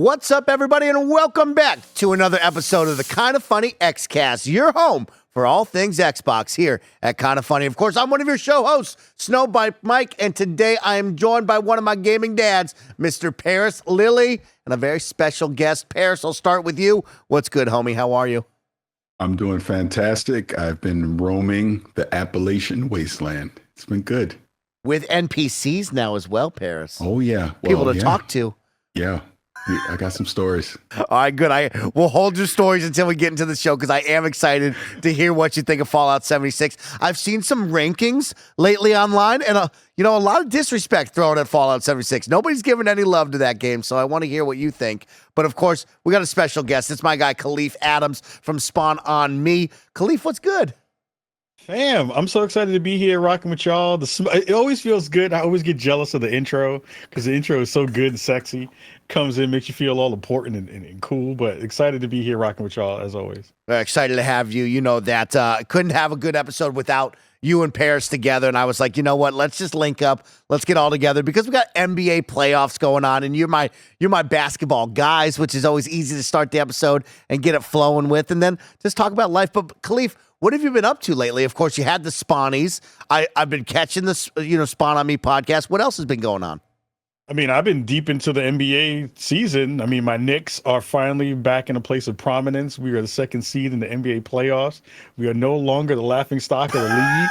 What's up, everybody, and welcome back to another episode of the Kinda Funny Xcast, your home for all things Xbox here at Kinda Funny. Of course, I'm one of your show hosts, Snowbike Mike, and today I am joined by one of my gaming dads, Mr. Parris Lilly, and a very special guest. Parris, I'll start with you. What's good, homie? How are you? I'm doing fantastic. I've been roaming the Appalachian wasteland. It's been good. With NPCs now as well, Parris. Oh, yeah. People to talk to. Yeah. I got some stories. All right, good. We'll hold your stories until we get into the show because I am excited to hear what you think of Fallout 76. I've seen some rankings lately online and, a lot of disrespect thrown at Fallout 76. Nobody's giving any love to that game, so I want to hear what you think. But, of course, we got a special guest. It's my guy, Kahlief Adams from SpawnOnMe. Kahlief, what's good? Fam, I'm so excited to be here rocking with y'all. It always feels good. I always get jealous of the intro because the intro is so good and sexy. Comes in, makes you feel all important and cool, but excited to be here rocking with y'all as always. Excited to have you. You know that couldn't have a good episode without you and Parris together, and I was like, you know what? Let's just link up. Let's get all together because we got NBA playoffs going on, and you're my basketball guys, which is always easy to start the episode and get it flowing with, and then just talk about life. But Kahlief, what have you been up to lately? Of course, you had the Spawnies. I've been catching this, Spawn on Me podcast. What else has been going on? I mean, I've been deep into the NBA season. I mean, my Knicks are finally back in a place of prominence. We are the second seed in the NBA playoffs. We are no longer the laughingstock of the league.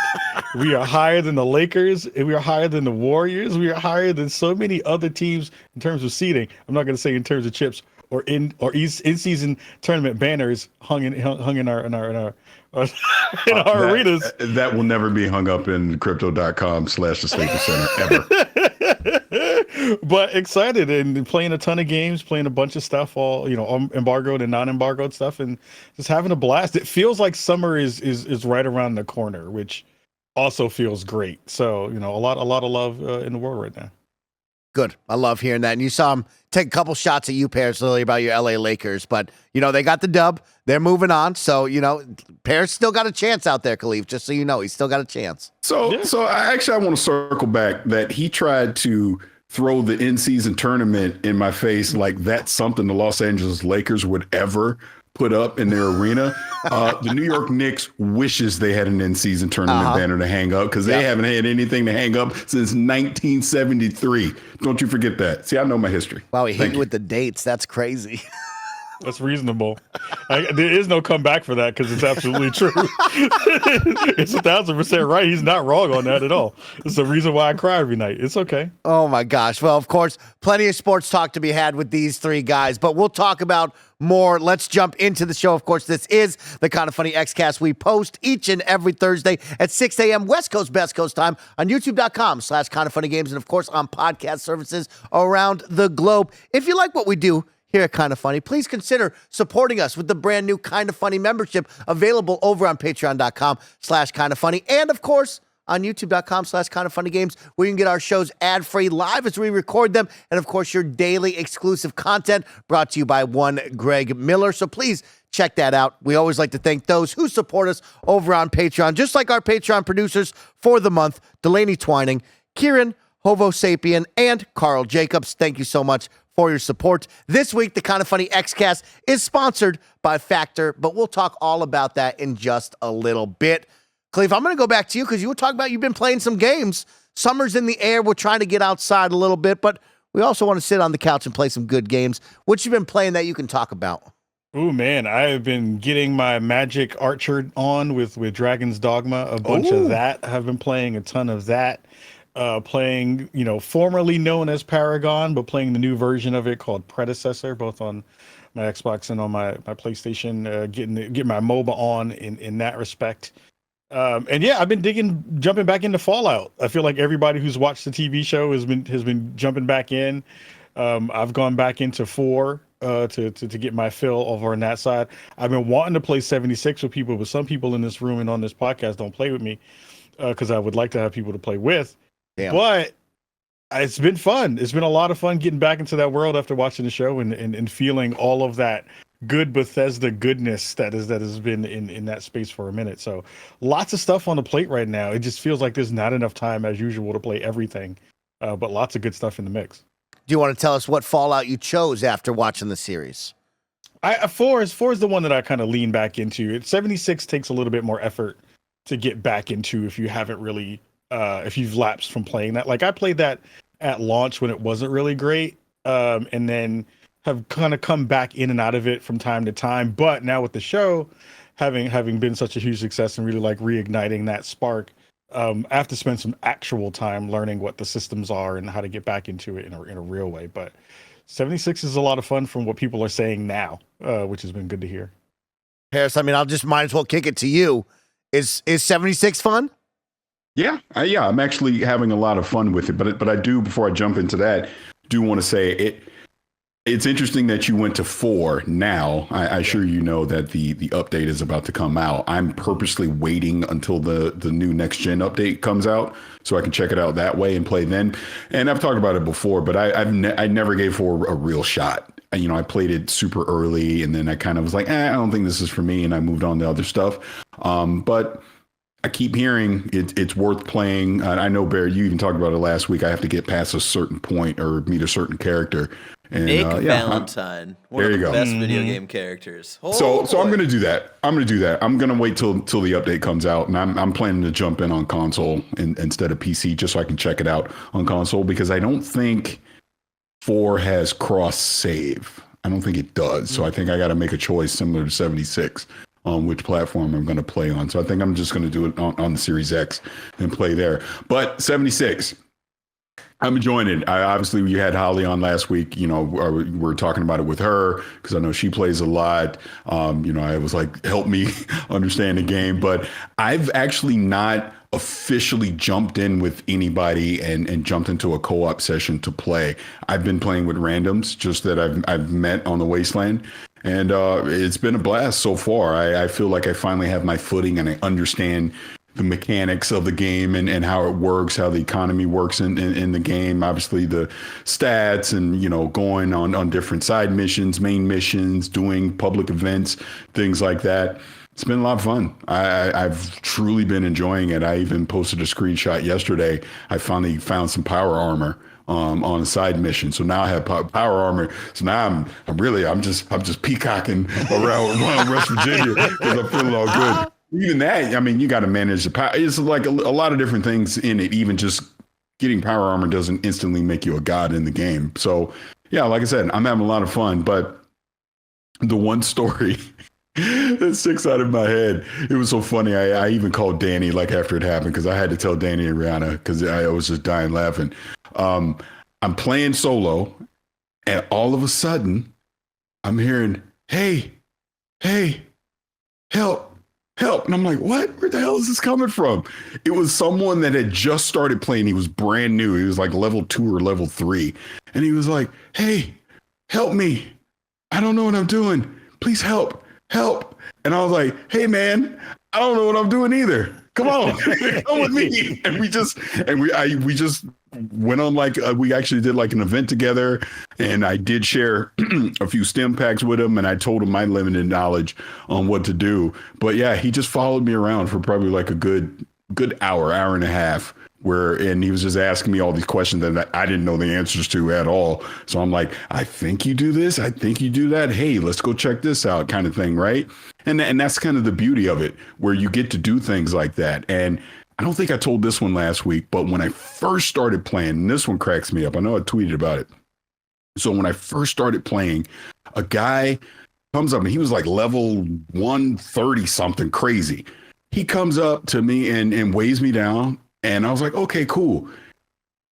We are higher than the Lakers. And we are higher than the Warriors. We are higher than so many other teams in terms of seeding. I'm not going to say in terms of chips or in season tournament banners hung in our arenas. That will never be hung up in crypto.com/the Staples Center ever. But excited and playing a ton of games, playing a bunch of stuff, all embargoed and non-embargoed stuff, and just having a blast. It feels like summer is right around the corner, which also feels great. So a lot of love in the world right now. Good. I love hearing that. And you saw him take a couple shots at you, Parris, Lilly, about your LA Lakers. But, they got the dub. They're moving on. So, Parris still got a chance out there, Kahlief, just so you know. He's still got a chance. So I want to circle back that he tried to throw the in-season tournament in my face like that's something the Los Angeles Lakers would ever put up in their arena. The New York Knicks wishes they had an in-season tournament banner to hang up because they haven't had anything to hang up since 1973. Don't you forget that. See, I know my history. Wow, he hit you with the dates. That's crazy. That's reasonable. There is no comeback for that because it's absolutely true. It's 1,000% right. He's not wrong on that at all. It's the reason why I cry every night. It's okay. Oh, my gosh. Well, of course, plenty of sports talk to be had with these three guys, but we'll talk about more. Let's jump into the show. Of course, this is the Kinda Funny Xcast. We post each and every Thursday at 6 a.m. West Coast, Best Coast time on youtube.com/KindaFunnyGames and, of course, on podcast services around the globe. If you like what we do here at Kinda Funny, please consider supporting us with the brand new Kinda Funny membership available over on patreon.com/KindaFunny and, of course, on youtube.com/KindaFunnyGames, where you can get our shows ad-free live as we record them, and, of course, your daily exclusive content brought to you by one Greg Miller. So please check that out. We always like to thank those who support us over on Patreon, just like our Patreon producers for the month, Delaney Twining, Kieran, Hovo Sapien, and Carl Jacobs. Thank you so much for your support. This week, the Kinda Funny Xcast is sponsored by Factor, but we'll talk all about that in just a little bit. Kahlief, I'm going to go back to you because you were talking about you've been playing some games. Summer's in the air. We're trying to get outside a little bit, but we also want to sit on the couch and play some good games. What you been playing that you can talk about? Oh, man, I have been getting my Magic Archer on with Dragon's Dogma, a bunch of that. I've been playing a ton of that. Playing, formerly known as Paragon, but playing the new version of it called Predecessor, both on my Xbox and on my PlayStation, getting my MOBA on in that respect. And yeah, I've been jumping back into Fallout. I feel like everybody who's watched the TV show has been jumping back in. I've gone back into 4 to get my fill over on that side. I've been wanting to play 76 with people, but some people in this room and on this podcast don't play with me because I would like to have people to play with. Damn. But it's been fun. It's been a lot of fun getting back into that world after watching the show and feeling all of that good Bethesda goodness that has been in that space for a minute. So lots of stuff on the plate right now. It just feels like there's not enough time as usual to play everything, but lots of good stuff in the mix. do you want to tell us what Fallout you chose after watching the series? Four is the one that I kind of lean back into. 76 takes a little bit more effort to get back into if you haven't really, if you've lapsed from playing that. Like I played that at launch when it wasn't really great, and then have kind of come back in and out of it from time to time. But now with the show having been such a huge success and really like reigniting that spark, I have to spend some actual time learning what the systems are and how to get back into it in a real way. But 76 is a lot of fun from what people are saying now, which has been good to hear. Parris, I mean, I'll just might as well kick it to you. Is 76 fun? Yeah, I'm actually having a lot of fun with it. But I do, before I jump into that, do want to say it's interesting that you went to 4 now. I sure you know that the update is about to come out. I'm purposely waiting until the new next gen update comes out so I can check it out that way and play then. And I've talked about it before, but I never gave 4 a real shot. You know, I played it super early and then I kind of was like, I don't think this is for me. And I moved on to other stuff. But I keep hearing it's worth playing. I know, Bear, you even talked about it last week. I have to get past a certain point or meet a certain character. And, Nick Valentine, one of the best video game characters. So I'm going to do that. I'm going to wait till the update comes out, and I'm planning to jump in on console instead of PC just so I can check it out on console, because I don't think 4 has cross save. I don't think it does. So I think I got to make a choice similar to 76 on which platform I'm going to play on. So I think I'm just going to do it on the Series X and play there. But 76. I'm enjoying it. Obviously, we had Holly on last week. You know, we were talking about it with her because I know she plays a lot. You know, I was like, help me understand the game. But I've actually not officially jumped in with anybody and jumped into a co-op session to play. I've been playing with randoms just that I've met on the Wasteland. And it's been a blast so far. I feel like I finally have my footing and I understand the mechanics of the game and how it works, how the economy works in the game. Obviously the stats and, you know, going on different side missions, main missions, doing public events, things like that. It's been a lot of fun. I've truly been enjoying it. I even posted a screenshot yesterday. I finally found some power armor on a side mission. So now I have power armor. So now I'm just peacocking around West Virginia because I'm feeling all good. Even that, I mean, you got to manage the power. It's like a lot of different things in it. Even just getting power armor doesn't instantly make you a god in the game. So, yeah, like I said, I'm having a lot of fun. But the one story that sticks out of my head, it was so funny. I even called Danny like after it happened because I had to tell Danny and Rihanna because I was just dying laughing. I'm playing solo, and all of a sudden, I'm hearing, hey, help. And I'm like, what? Where the hell is this coming from? It was someone that had just started playing. He was brand new. He was like level 2 or level 3. And he was like, hey, help me. I don't know what I'm doing. Please help. And I was like, hey, man, I don't know what I'm doing either. Come on, come with me. And we just went on like we actually did like an event together, and I did share a few stim packs with him, and I told him my limited knowledge on what to do. But yeah, he just followed me around for probably like a good hour and a half. And he was just asking me all these questions that I didn't know the answers to at all. So I'm like, I think you do this. I think you do that. Hey, let's go check this out, kind of thing. Right. And that's kind of the beauty of it, where you get to do things like that. And I don't think I told this one last week, but when I first started playing, and this one cracks me up. I know I tweeted about it. So when I first started playing, a guy comes up and he was like level 130 something crazy. He comes up to me and weighs me down. And I was like, okay, cool.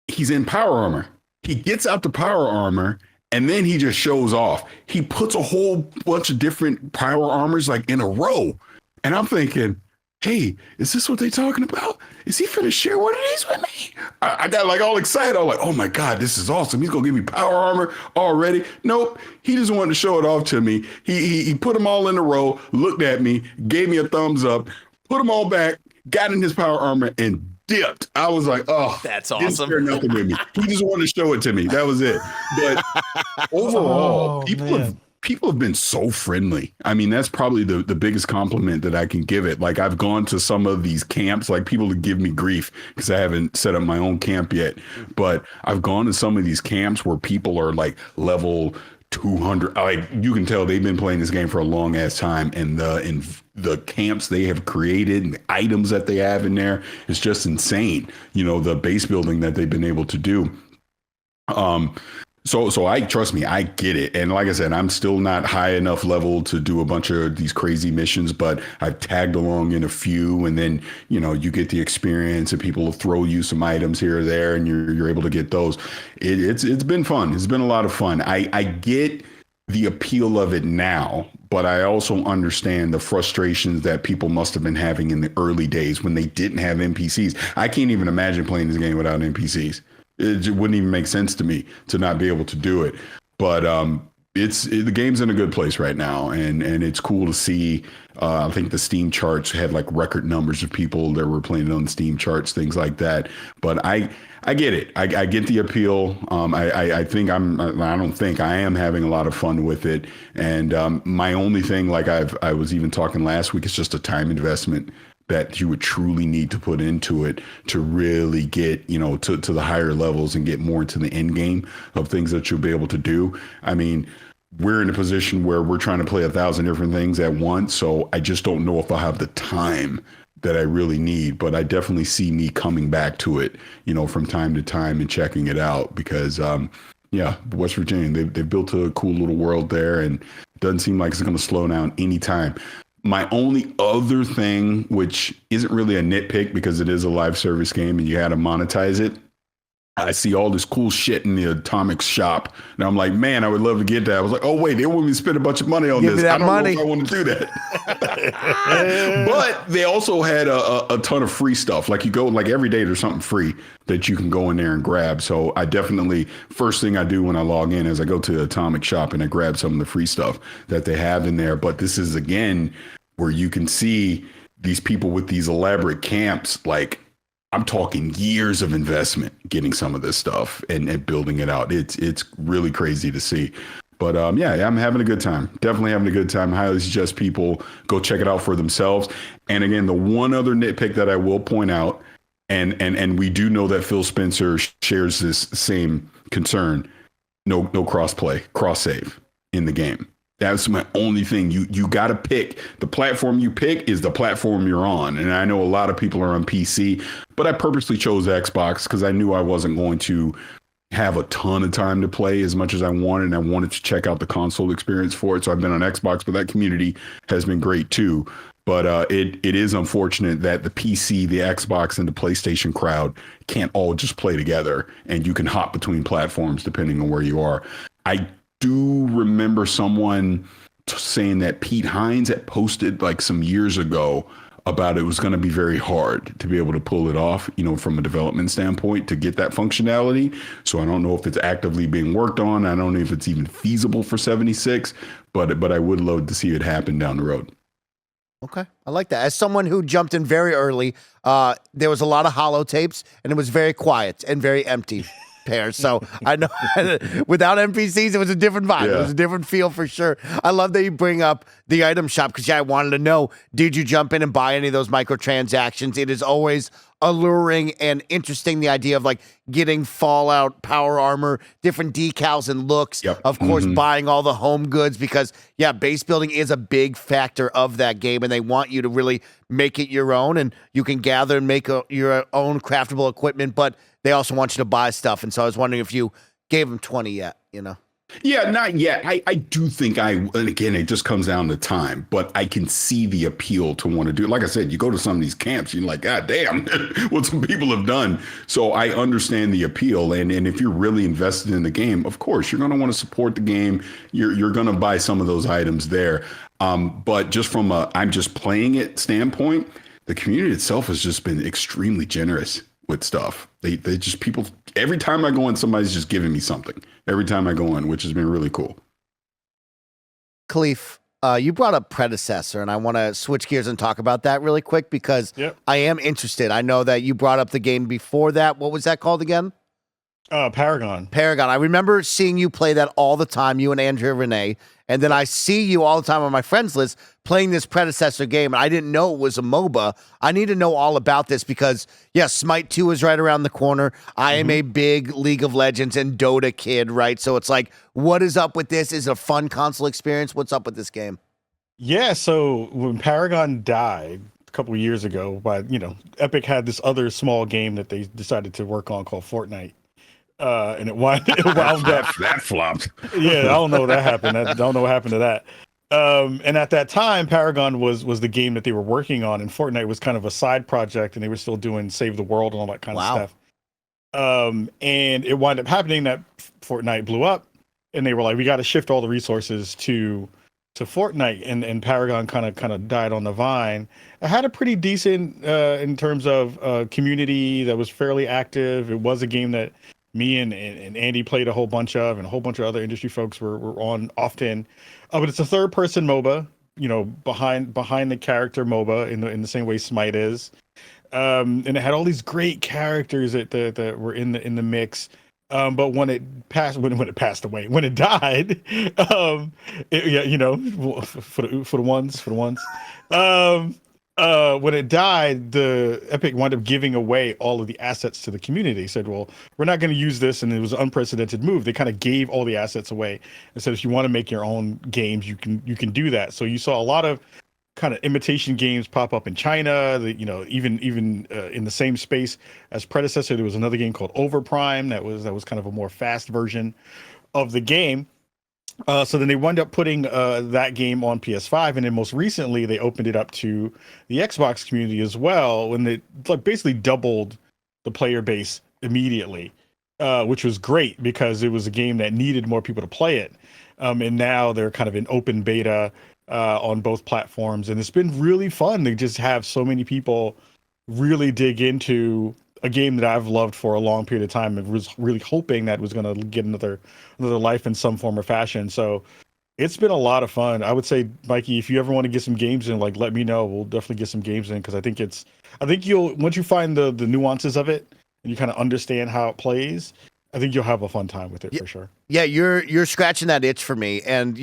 He's in power armor. He gets out the power armor and then he just shows off. He puts a whole bunch of different power armors like in a row. And I'm thinking, hey, is this what they're talking about? Is he finna share one of these with me? I got like all excited. I was like, oh my God, this is awesome. He's gonna give me power armor already. Nope, he just wanted to show it off to me. He put them all in a row, looked at me, gave me a thumbs up, put them all back, got in his power armor and dipped. I was like, oh, that's awesome. Didn't share nothing with me. He just wanted to show it to me. That was it. But overall, People have been so friendly. I mean, that's probably the biggest compliment that I can give it. Like, I've gone to some of these camps, like people give me grief because I haven't set up my own camp yet. But I've gone to some of these camps where people are like level 200. Like, you can tell they've been playing this game for a long ass time, and the camps they have created and the items that they have in there is just insane. You know, the base building that they've been able to do. So I trust me, I get it. And like I said, I'm still not high enough level to do a bunch of these crazy missions, but I've tagged along in a few, and then, you know, you get the experience and people will throw you some items here or there and you're able to get those. It's been fun. It's been a lot of fun. I get the appeal of it now, but I also understand the frustrations that people must have been having in the early days when they didn't have NPCs. I can't even imagine playing this game without NPCs. It wouldn't even make sense to me to not be able to do it. But the game's in a good place right now, and it's cool to see. I think the Steam charts had like record numbers of people that were playing on the Steam charts, things like that. But I get it. I get the appeal. I don't think I am having a lot of fun with it. And my only thing, like I was even talking last week, is just a time investment that you would truly need to put into it to really get, you know, to the higher levels and get more into the end game of things that you'll be able to do. I mean, we're in a position where we're trying to play 1,000 different things at once. So I just don't know if I'll have the time that I really need, but I definitely see me coming back to it, you know, from time to time and checking it out because, West Virginia, they've built a cool little world there, and it doesn't seem like it's going to slow down anytime. My only other thing, which isn't really a nitpick because it is a live service game and you had to monetize it, I see all this cool shit in the Atomic shop. And I'm like, man, I would love to get that. I was like, oh, wait, they want me to spend a bunch of money on this. I don't know if I want to do that. But they also had a ton of free stuff. Like, you go, like, every day there's something free that you can go in there and grab. So I definitely, first thing I do when I log in is I go to the Atomic shop and I grab some of the free stuff that they have in there. But this is, again, where you can see these people with these elaborate camps, like, I'm talking years of investment getting some of this stuff and building it out. It's really crazy to see. But I'm having a good time. Definitely having a good time. Highly suggest people go check it out for themselves. And again, the one other nitpick that I will point out, and we do know that Phil Spencer shares this same concern, no cross-play, cross-save in the game. That's my only thing. You got to pick. The platform you pick is the platform you're on. And I know a lot of people are on PC, but I purposely chose Xbox because I knew I wasn't going to have a ton of time to play as much as I wanted. And I wanted to check out the console experience for it. So I've been on Xbox, but that community has been great too. But it is unfortunate that the PC, the Xbox, and the PlayStation crowd can't all just play together. And you can hop between platforms depending on where you are. I do remember someone saying that Pete Hines had posted like some years ago about it was going to be very hard to be able to pull it off, you know, from a development standpoint to get that functionality. So I don't know if it's actively being worked on. I don't know if it's even feasible for 76, but I would love to see it happen down the road. Okay, I like that. As someone who jumped in very early, there was a lot of holotapes, and it was very quiet and very empty. So I know without NPCs, it was a different vibe. Yeah. It was a different feel for sure. I love that you bring up the item shop because I wanted to know, did you jump in and buy any of those microtransactions? It is always alluring and interesting, the idea of like getting Fallout power armor, different decals and looks. Yep. Of course, buying all the home goods because, base building is a big factor of that game, and they want you to really make it your own, and you can gather and make your own craftable equipment, but they also want you to buy stuff. And so I was wondering if you gave them 20 yet, you know? Yeah, not yet. I do think and again, it just comes down to time, but I can see the appeal to want to do it. Like I said, you go to some of these camps, you're like, God damn, what some people have done. So I understand the appeal. And if you're really invested in the game, of course, you're going to want to support the game. You're going to buy some of those items there. But just from I'm just playing it standpoint, the community itself has just been extremely generous with stuff. They just, people, every time I go in, somebody's just giving me something every time I go in, which has been really cool. Kahlief, you brought up Predecessor, and I want to switch gears and talk about that really quick because I am interested. I know that you brought up the game before that. What was that called again? Paragon. Paragon. I remember seeing you play that all the time, you and Andrea Renee. And then I see you all the time on my friends list playing this predecessor game. And I didn't know it was a MOBA. I need to know all about this because, Smite 2 is right around the corner. I am a big League of Legends and Dota kid, right? So it's like, what is up with this? Is it a fun console experience? What's up with this game? Yeah, so when Paragon died a couple of years ago, Epic had this other small game that they decided to work on called Fortnite. And it wound up that flopped. Yeah, I don't know what happened. I don't know what happened to that. And at that time, Paragon was the game that they were working on, and Fortnite was kind of a side project, and they were still doing Save the World and all that kind of stuff. And it wound up happening that Fortnite blew up, and they were like, we got to shift all the resources to Fortnite, and Paragon kind of died on the vine. It had a pretty decent in terms of community that was fairly active. It was a game that me and Andy played a whole bunch of, and a whole bunch of other industry folks were on often. But it's a third-person MOBA, behind the character MOBA in the same way Smite is. And it had all these great characters that were in the mix. But when it passed away, when it died, for the ones. When it died, the Epic wound up giving away all of the assets to the community. They said, well, we're not going to use this. And it was an unprecedented move. They kind of gave all the assets away and said, if you want to make your own games, you can do that. So you saw a lot of kind of imitation games pop up in China, even in the same space as predecessor. There was another game called Overprime that was kind of a more fast version of the game. So then they wound up putting that game on PS5, and then most recently they opened it up to the Xbox community as well, when they basically doubled the player base immediately, which was great because it was a game that needed more people to play it. And now they're kind of in open beta on both platforms, and it's been really fun to just have so many people really dig into a game that I've loved for a long period of time and was really hoping that was going to get another life in some form or fashion. So it's been a lot of fun. I would say, Mikey, if you ever want to get some games in, let me know. We'll definitely get some games in, because I think you'll, once you find the nuances of it and you kind of understand how it plays, I think you'll have a fun time with it for sure. Yeah, you're scratching that itch for me. And,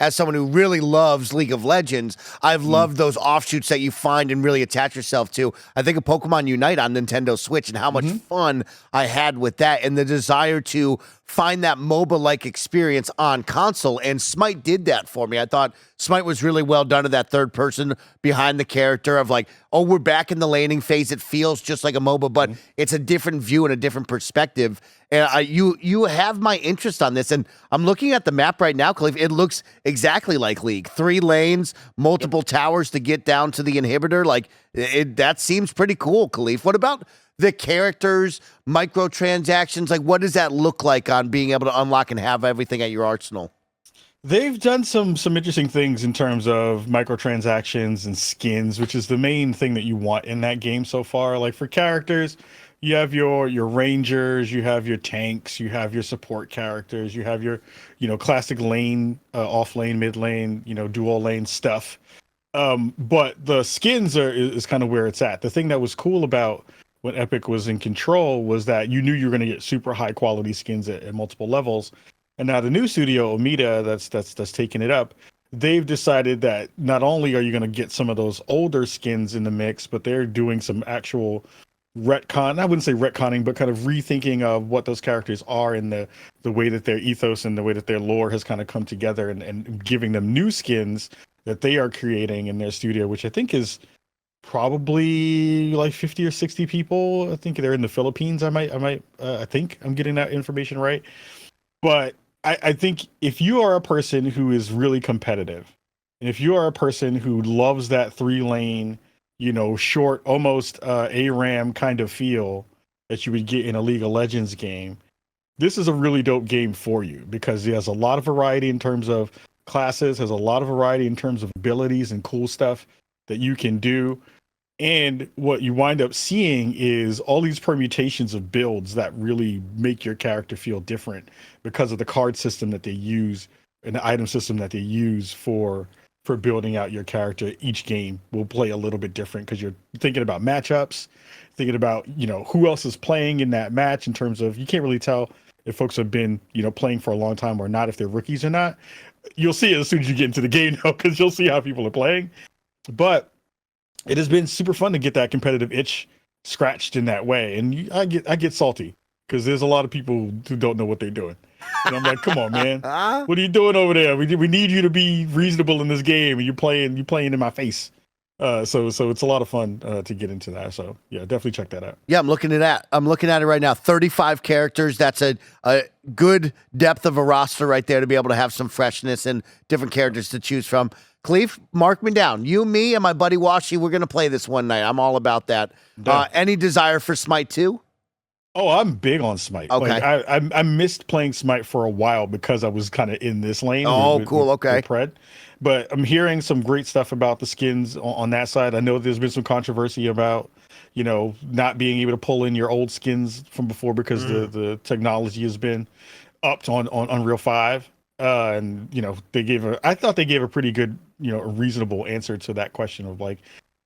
as someone who really loves League of Legends, I've loved those offshoots that you find and really attach yourself to. I think of Pokemon Unite on Nintendo Switch and how much fun I had with that, and the desire to find that MOBA-like experience on console. And Smite did that for me. I thought Smite was really well done to that third person behind the character of we're back in the laning phase. It feels just like a MOBA, but it's a different view and a different perspective. And you have my interest on this, and I'm looking at the map right now, Kahlief. It looks exactly like League. 3 lanes, multiple towers to get down to the inhibitor. That seems pretty cool, Kahlief. What about the characters, microtransactions? What does that look like on being able to unlock and have everything at your arsenal? They've done some interesting things in terms of microtransactions and skins, which is the main thing that you want in that game so far. For characters, you have your rangers, you have your tanks, you have your support characters, you have your classic lane, off lane, mid lane, dual lane stuff. But the skins is kind of where it's at. The thing that was cool about when Epic was in control was that you knew you were going to get super high quality skins at multiple levels. And now the new studio, Omida, that's taking it up, they've decided that not only are you going to get some of those older skins in the mix, but they're doing some actual retcon. I wouldn't say retconning, but kind of rethinking of what those characters are and the way that their ethos and the way that their lore has kind of come together, and giving them new skins that they are creating in their studio, which I think is probably 50 or 60 people. I think they're in the Philippines. I think I'm getting that information right. But I think if you are a person who is really competitive, and if you are a person who loves that 3-lane, short, almost ARAM kind of feel that you would get in a League of Legends game, this is a really dope game for you, because it has a lot of variety in terms of classes, has a lot of variety in terms of abilities and cool stuff that you can do. And what you wind up seeing is all these permutations of builds that really make your character feel different because of the card system that they use and the item system that they use for for building out your character. Each game will play a little bit different because you're thinking about matchups, thinking about, who else is playing in that match, in terms of, you can't really tell if folks have been, playing for a long time or not, if they're rookies or not. You'll see it as soon as you get into the game, though, because you'll see how people are playing. But it has been super fun to get that competitive itch scratched in that way. And I get salty because there's a lot of people who don't know what they're doing. And I'm like, come on, man, what are you doing over there? We need you to be reasonable in this game, and you're playing in my face. So it's a lot of fun to get into that. So yeah, definitely check that out. Yeah, I'm looking at it right now. 35 characters. That's a good depth of a roster right there to be able to have some freshness and different characters to choose from. Kahlief, mark me down. You, me, and my buddy Washi, we're gonna play this one night. I'm all about that. Any desire for Smite 2? Oh, I'm big on Smite. Okay. Like, I missed playing Smite for a while because I was kind of in this lane. Oh, cool. Okay. With Pred. But I'm hearing some great stuff about the skins on that side. I know there's been some controversy about, not being able to pull in your old skins from before because the technology has been upped on Unreal 5. And, I thought they gave a pretty good, a reasonable answer to that question of like,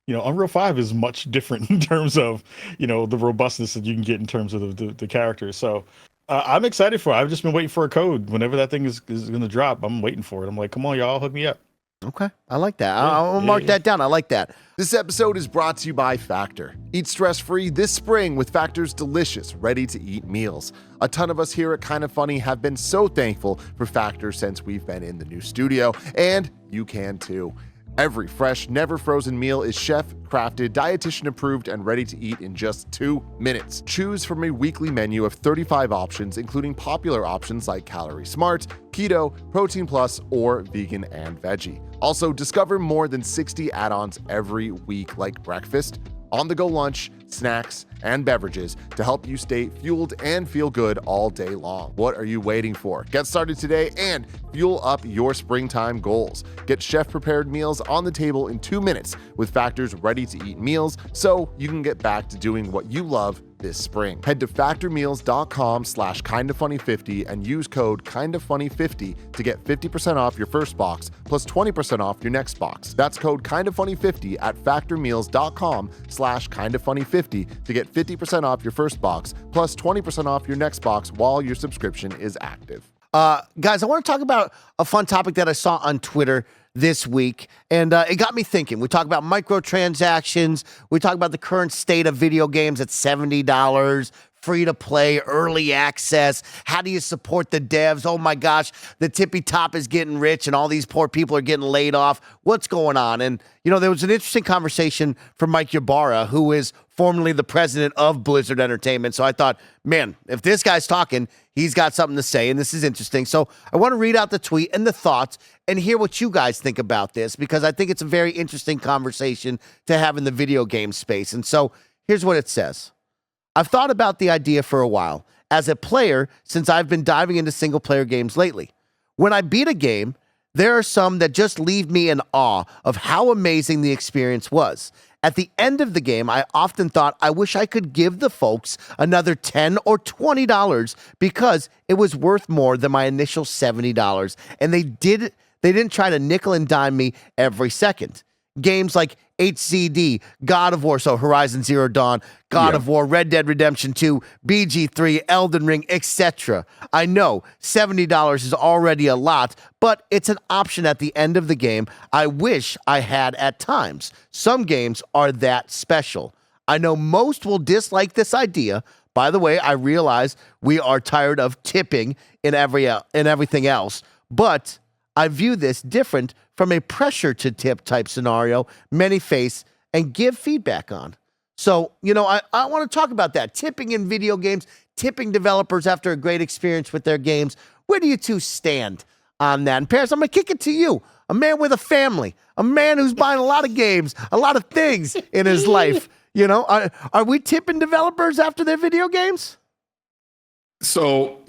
Unreal 5 is much different in terms of, the robustness that you can get in terms of the characters. So I'm excited for it. I've just been waiting for a code. Whenever that thing is going to drop, I'm waiting for it. I'm like, come on, y'all, hook me up. Okay. I like that. I'll mark that down. I like that. This episode is brought to you by Factor. Eat stress-free this spring with Factor's delicious, ready-to-eat meals. A ton of us here at Kinda Funny have been so thankful for Factor since we've been in the new studio, and you can too. Every fresh, never frozen meal is chef-crafted, dietitian-approved, and ready to eat in just 2 minutes. Choose from a weekly menu of 35 options, including popular options like Calorie Smart, Keto, Protein Plus, or Vegan and Veggie. Also, discover more than 60 add-ons every week, like breakfast, on-the-go lunch, snacks, and beverages to help you stay fueled and feel good all day long. What are you waiting for? Get started today and fuel up your springtime goals. Get chef-prepared meals on the table in 2 minutes with Factor's ready-to-eat meals so you can get back to doing what you love this spring. Head to factormeals.com/kindafunny50 and use code kindafunny50 to get 50% off your first box plus 20% off your next box. That's code kindafunny50 at factormeals.com/kindafunny50 to get 50% off your first box plus 20% off your next box while your subscription is active. Guys, I want to talk about a fun topic that I saw on Twitter this week, and it got me thinking. We talk about microtransactions. We talk about the current state of video games at $70, free to play, early access. How do you support the devs? Oh my gosh, the tippy top is getting rich and all these poor people are getting laid off. What's going on? And, there was an interesting conversation from Mike Ybarra, who is formerly the president of Blizzard Entertainment. So I thought, man, if this guy's talking, he's got something to say, and this is interesting. So I want to read out the tweet and the thoughts and hear what you guys think about this, because I think it's a very interesting conversation to have in the video game space. And so here's what it says. I've thought about the idea for a while as a player since I've been diving into single-player games lately. When I beat a game, there are some that just leave me in awe of how amazing the experience was. At the end of the game, I often thought I wish I could give the folks another $10 or $20 because it was worth more than my initial $70, and they didn't try to nickel and dime me every second. Games like HCD, God of War, so Horizon Zero Dawn, God of War, Red Dead Redemption 2, BG3, Elden Ring, etc. I know $70 is already a lot, but it's an option at the end of the game I wish I had at times. Some games are that special. I know most will dislike this idea. By the way, I realize we are tired of tipping in everything else, but I view this different from a pressure to tip type scenario many face and give feedback on. So, I want to talk about that. Tipping in video games, tipping developers after a great experience with their games. Where do you two stand on that? And Parris, I'm going to kick it to you. A man with a family, a man who's buying a lot of games, a lot of things in his life. Are we tipping developers after their video games? So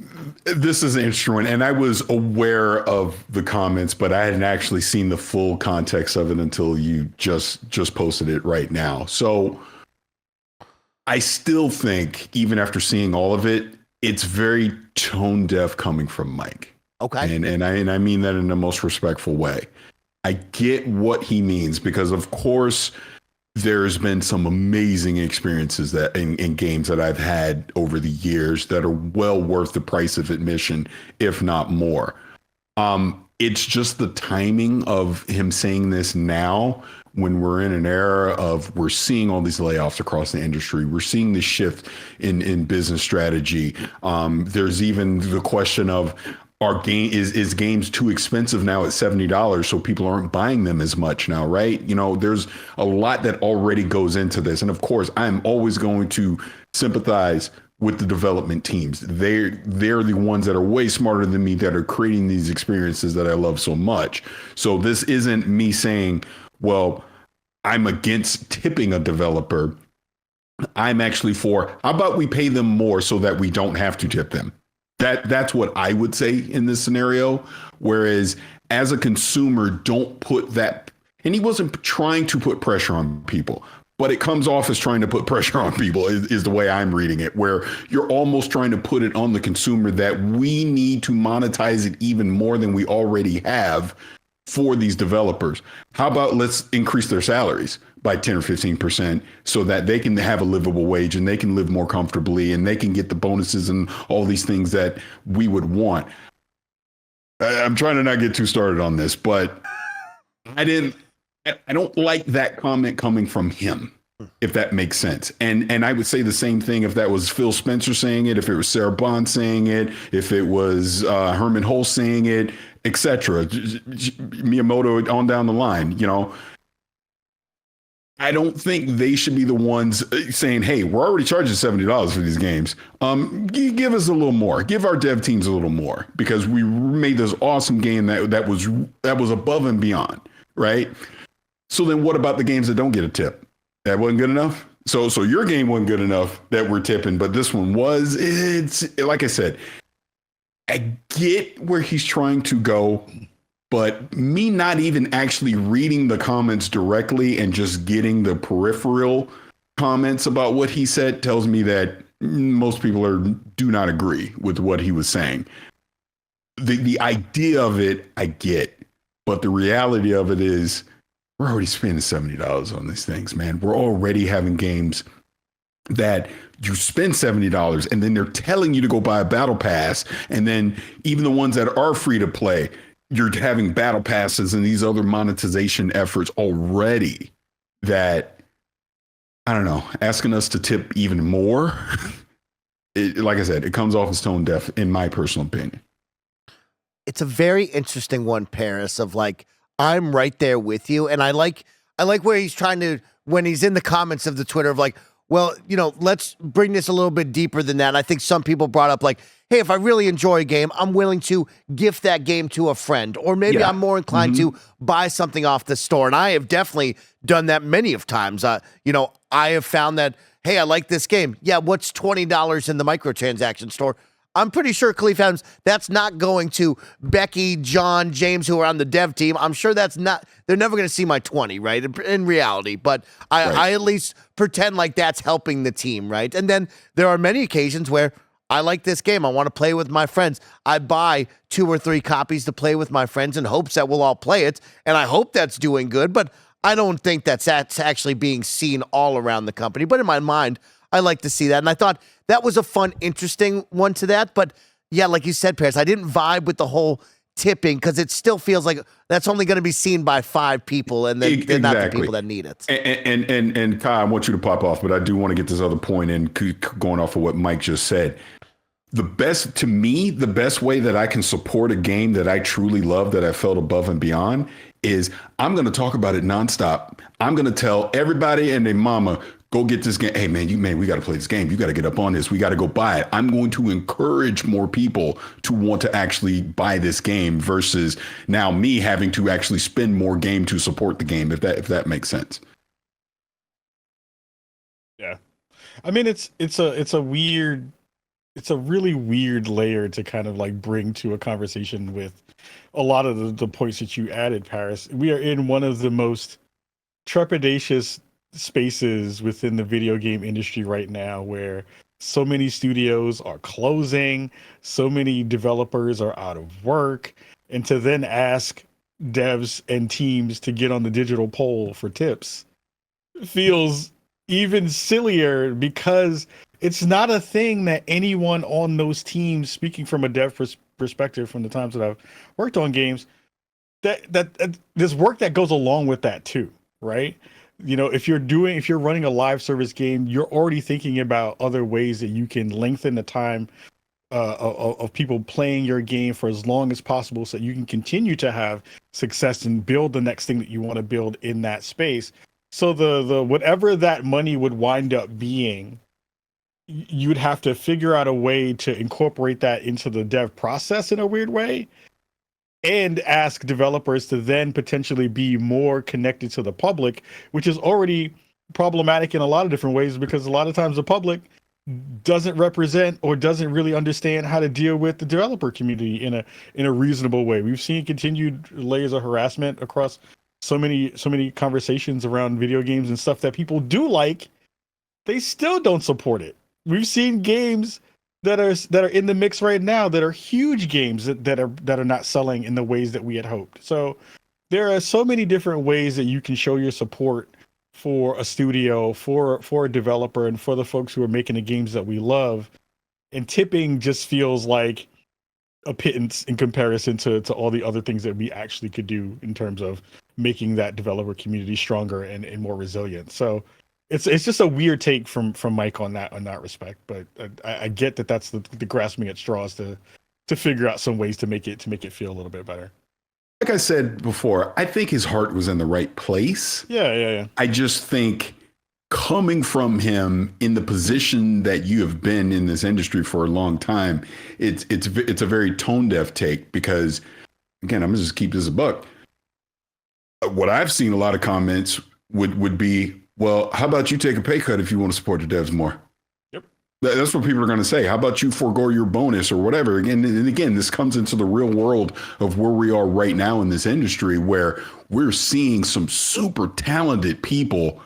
this is an interesting one, and I was aware of the comments, but I hadn't actually seen the full context of it until you just posted it right now. So I still think, even after seeing all of it, it's very tone deaf coming from Mike. Okay. And I mean that in the most respectful way. I get what he means, because of course there's been some amazing experiences that in games that I've had over the years that are well worth the price of admission, if not more. It's just the timing of him saying this now, when we're in an era of, we're seeing all these layoffs across the industry. We're seeing this shift in business strategy. There's even the question of, is games too expensive now at $70, so people aren't buying them as much now, right? You know, there's a lot that already goes into this. And of course, I'm always going to sympathize with the development teams. They're the ones that are way smarter than me, that are creating these experiences that I love so much. So this isn't me saying, well, I'm against tipping a developer. I'm actually for, how about we pay them more so that we don't have to tip them? That's what I would say in this scenario. Whereas as a consumer, don't put that. And he wasn't trying to put pressure on people, but it comes off as trying to put pressure on people is the way I'm reading it, where you're almost trying to put it on the consumer that we need to monetize it even more than we already have for these developers. How about let's increase their salaries by 10 or 15% so that they can have a livable wage and they can live more comfortably and they can get the bonuses and all these things that we would want. I'm trying to not get too started on this, but I don't like that comment coming from him, if that makes sense. And I would say the same thing if that was Phil Spencer saying it, if it was Sarah Bond saying it, if it was Herman Hulse saying it, etc. Miyamoto on down the line, you know. I don't think they should be the ones saying, hey, we're already charging $70 for these games. Give us a little more. Give our dev teams a little more, because we made this awesome game that was above and beyond, right? So then what about the games that don't get a tip? That wasn't good enough? So your game wasn't good enough that we're tipping, but this one was. It's like I said, I get where he's trying to go. But me not even actually reading the comments directly and just getting the peripheral comments about what he said tells me that most people do not agree with what he was saying. The idea of it, I get, but the reality of it is we're already spending $70 on these things, man. We're already having games that you spend $70 and then they're telling you to go buy a battle pass. And then even the ones that are free to play, you're having battle passes and these other monetization efforts already that, I don't know, asking us to tip even more. Like I said, it comes off as tone deaf, in my personal opinion. It's a very interesting one, Parris, of like, I'm right there with you. And I like where he's trying to, when he's in the comments of the Twitter of like, well, you know, let's bring this a little bit deeper than that. I think some people brought up like, hey, if I really enjoy a game, I'm willing to gift that game to a friend, or maybe I'm more inclined to buy something off the store. And I have definitely done that many of times. You know, I have found that, hey, I like this game. Yeah, what's $20 in the microtransaction store? I'm pretty sure, Kahlief Adams, that's not going to Becky, John, James, who are on the dev team. I'm sure that's not, they're never going to see my 20, right? In reality, but I at least pretend like that's helping the team, right? And then there are many occasions where I like this game. I want to play with my friends. I buy 2 or 3 copies to play with my friends in hopes that we'll all play it. And I hope that's doing good, but I don't think that's actually being seen all around the company. But in my mind, I like to see that. And I thought that was a fun, interesting one to that. But yeah, like you said, Parris, I didn't vibe with the whole tipping because it still feels like that's only going to be seen by 5 people, and then they're not the people that need it. And Kai, I want you to pop off, but I do want to get this other point in, going off of what Mike just said. The best way that I can support a game that I truly love, that I felt above and beyond, is I'm going to talk about it nonstop. I'm going to tell everybody and their mama, go get this game. Hey, man, we got to play this game. You got to get up on this. We got to go buy it. I'm going to encourage more people to want to actually buy this game versus now me having to actually spend more game to support the game, if that makes sense. Yeah. I mean, it's a really weird layer to kind of like bring to a conversation with a lot of the points that you added, Parris. We are in one of the most trepidatious spaces within the video game industry right now, where so many studios are closing, so many developers are out of work, and to then ask devs and teams to get on the digital poll for tips feels even sillier, because it's not a thing that anyone on those teams, speaking from a dev perspective from the times that I've worked on games, that there's work that goes along with that too, right? You know, if you're running a live service game, you're already thinking about other ways that you can lengthen the time of people playing your game for as long as possible, so you can continue to have success and build the next thing that you want to build in that space. So the whatever that money would wind up being, you'd have to figure out a way to incorporate that into the dev process in a weird way, and ask developers to then potentially be more connected to the public, which is already problematic in a lot of different ways, because a lot of times the public doesn't represent or doesn't really understand how to deal with the developer community in a reasonable way. We've seen continued layers of harassment across so many conversations around video games and stuff that people do like. They still don't support it. We've seen games that are in the mix right now that are huge games that are not selling in the ways that we had hoped. So there are so many different ways that you can show your support for a studio, for a developer, and for the folks who are making the games that we love. And tipping just feels like a pittance in comparison to all the other things that we actually could do in terms of making that developer community stronger and more resilient. So it's just a weird take from Mike on that respect, but I get that that's the grasping at straws to figure out some ways to make it feel a little bit better. Like I said before, I think his heart was in the right place. Yeah. I just think coming from him in the position that you have been in this industry for a long time, it's a very tone deaf take, because again, I'm gonna just keep this a buck. What I've seen a lot of comments would be, well, how about you take a pay cut if you want to support the devs more? Yep. That's what people are going to say. How about you forego your bonus or whatever? And again, this comes into the real world of where we are right now in this industry, where we're seeing some super talented people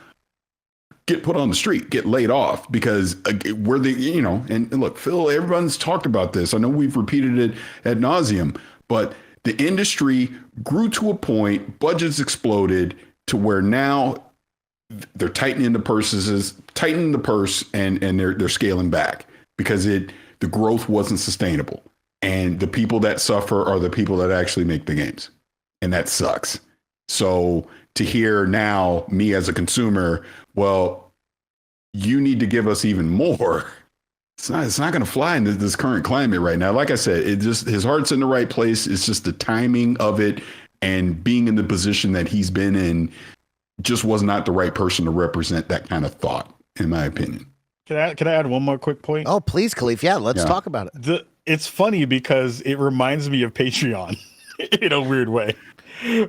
get put on the street, get laid off, because we're and look, Phil, everyone's talked about this. I know we've repeated it ad nauseum, but the industry grew to a point, budgets exploded to where now they're tightening the purse, and they're scaling back, because the growth wasn't sustainable. And the people that suffer are the people that actually make the games. And that sucks. So to hear now, me as a consumer, well, you need to give us even more. It's not going to fly in this current climate right now. Like I said, his heart's in the right place. It's just the timing of it, and being in the position that he's been in just was not the right person to represent that kind of thought, in my opinion. Can I add one more quick point? Oh, please, Kahlief. Yeah, let's talk about it. It's funny because it reminds me of Patreon in a weird way,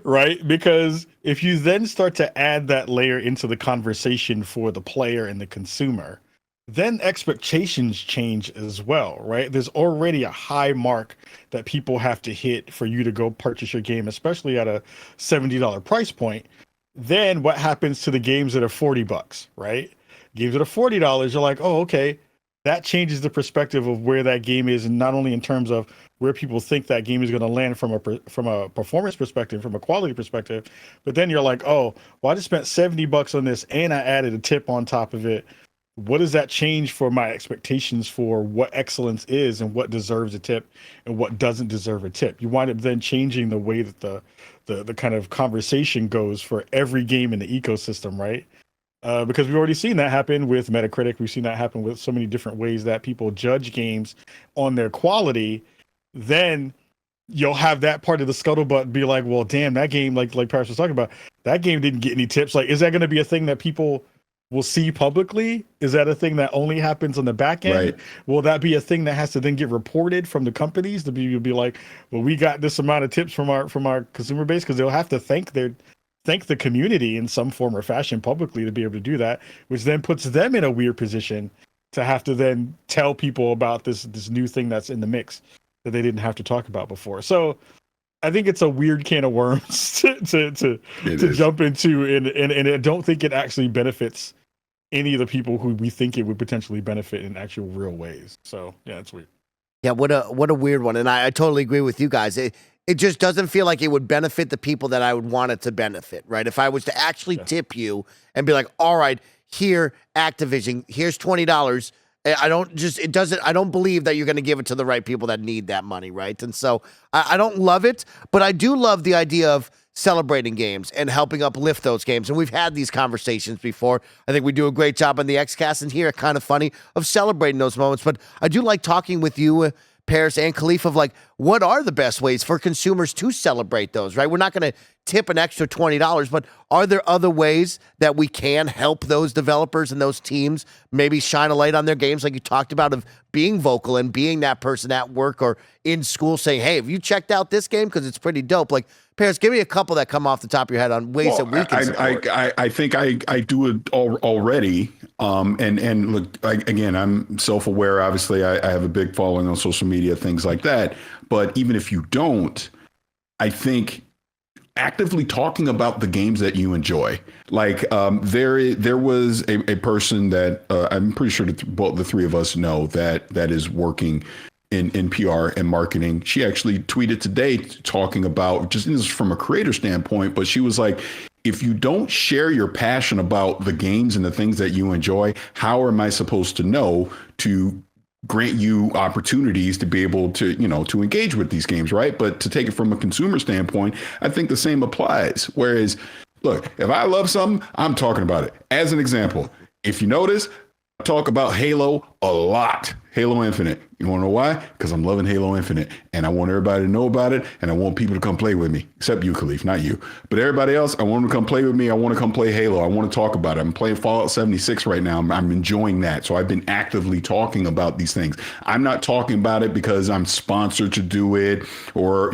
right? Because if you then start to add that layer into the conversation for the player and the consumer, then expectations change as well, right? There's already a high mark that people have to hit for you to go purchase your game, especially at a $70 price point. Then what happens to the games that are $40, right? Games that are $40, you're like, oh, okay. That changes the perspective of where that game is, and not only in terms of where people think that game is going to land from a performance perspective, from a quality perspective, but then you're like, oh, well, I just spent $70 on this and I added a tip on top of it. What does that change for my expectations for what excellence is and what deserves a tip and what doesn't deserve a tip? You wind up then changing the way that the kind of conversation goes for every game in the ecosystem, right? Because we've already seen that happen with Metacritic. We've seen that happen with so many different ways that people judge games on their quality. Then you'll have that part of the scuttlebutt be like, well, damn, that game, like Parris was talking about, that game didn't get any tips. Like, is that going to be a thing that people will see publicly? Is that a thing that only happens on the back end? Right. Will that be a thing that has to then get reported from the companies to be like, well, we got this amount of tips from our consumer base? Because they'll have to thank the community in some form or fashion publicly to be able to do that, which then puts them in a weird position to have to then tell people about this new thing that's in the mix that they didn't have to talk about before. So I think it's a weird can of worms to jump into, and I don't think it actually benefits any of the people who we think it would potentially benefit in actual real ways. So yeah, it's weird. Yeah, what a weird one. And I totally agree with you guys. it just doesn't feel like it would benefit the people that I would want it to benefit, right? If I was to actually tip you and be like, all right, here, Activision, here's $20. I don't believe that you're going to give it to the right people that need that money, right? And so I don't love it, but I do love the idea of celebrating games and helping uplift those games. And we've had these conversations before. I think we do a great job on the Xcast and here at Kind of Funny of celebrating those moments. But I do like talking with you, Parris and Kahlief, of like, what are the best ways for consumers to celebrate those, right? We're not going to tip an extra $20, but are there other ways that we can help those developers and those teams maybe shine a light on their games, like you talked about, of being vocal and being that person at work or in school saying, hey, have you checked out this game? Because it's pretty dope. Like, Parris, give me a couple that come off the top of your head on ways that we can support. I think I do it already. And look, again, I'm self-aware. Obviously, I have a big following on social media, things like that. But even if you don't, I think actively talking about the games that you enjoy. Like there was a person that I'm pretty sure the three of us know that is working in PR and marketing. She actually tweeted today talking about, just this is from a creator standpoint, but she was like, if you don't share your passion about the games and the things that you enjoy, how am I supposed to know to grant you opportunities to be able to, to engage with these games, right? But to take it from a consumer standpoint, I think the same applies. Whereas, look, if I love something, I'm talking about it. As an example, if you notice, I talk about Halo a lot. Halo Infinite. You want to know why? Because I'm loving Halo Infinite, and I want everybody to know about it, and I want people to come play with me, except you, Kahlief, not you. But everybody else, I want them to come play with me. I want to come play Halo. I want to talk about it. I'm playing Fallout 76 right now. I'm enjoying that. So I've been actively talking about these things. I'm not talking about it because I'm sponsored to do it or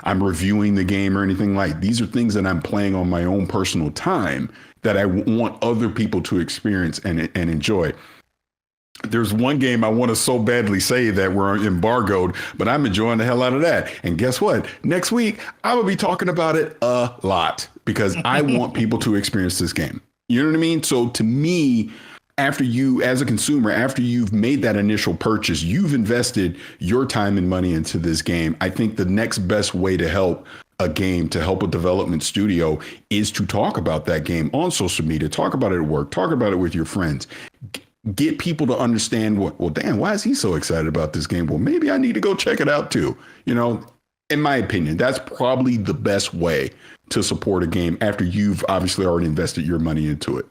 I'm reviewing the game or anything like. These are things that I'm playing on my own personal time that I want other people to experience and enjoy. There's one game I want to so badly say that we're embargoed, but I'm enjoying the hell out of that. And guess what? Next week, I will be talking about it a lot because I want people to experience this game. You know what I mean? So to me, after you, as a consumer, after you've made that initial purchase, you've invested your time and money into this game. I think the next best way to help a game, to help a development studio, is to talk about that game on social media, talk about it at work, talk about it with your friends. Get people to understand why is he so excited about this game? Well, maybe I need to go check it out too. In my opinion, that's probably the best way to support a game after you've obviously already invested your money into it.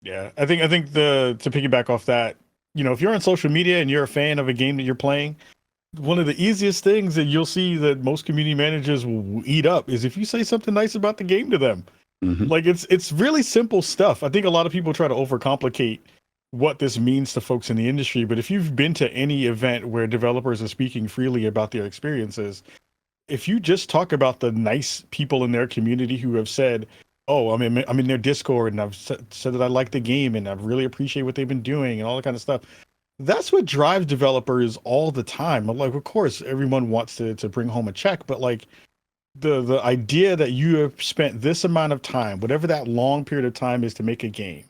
Yeah, I think to piggyback off that, if you're on social media and you're a fan of a game that you're playing, one of the easiest things that you'll see that most community managers will eat up is if you say something nice about the game to them. Mm-hmm. Like it's really simple stuff. I think a lot of people try to overcomplicate what this means to folks in the industry, but if you've been to any event where developers are speaking freely about their experiences, if you just talk about the nice people in their community who have said, oh, I'm in their Discord and I've said that I like the game and I really appreciate what they've been doing and all that kind of stuff, that's what drives developers all the time. I'm like, of course, everyone wants to bring home a check, but like, the idea that you have spent this amount of time, whatever that long period of time is, to make a game,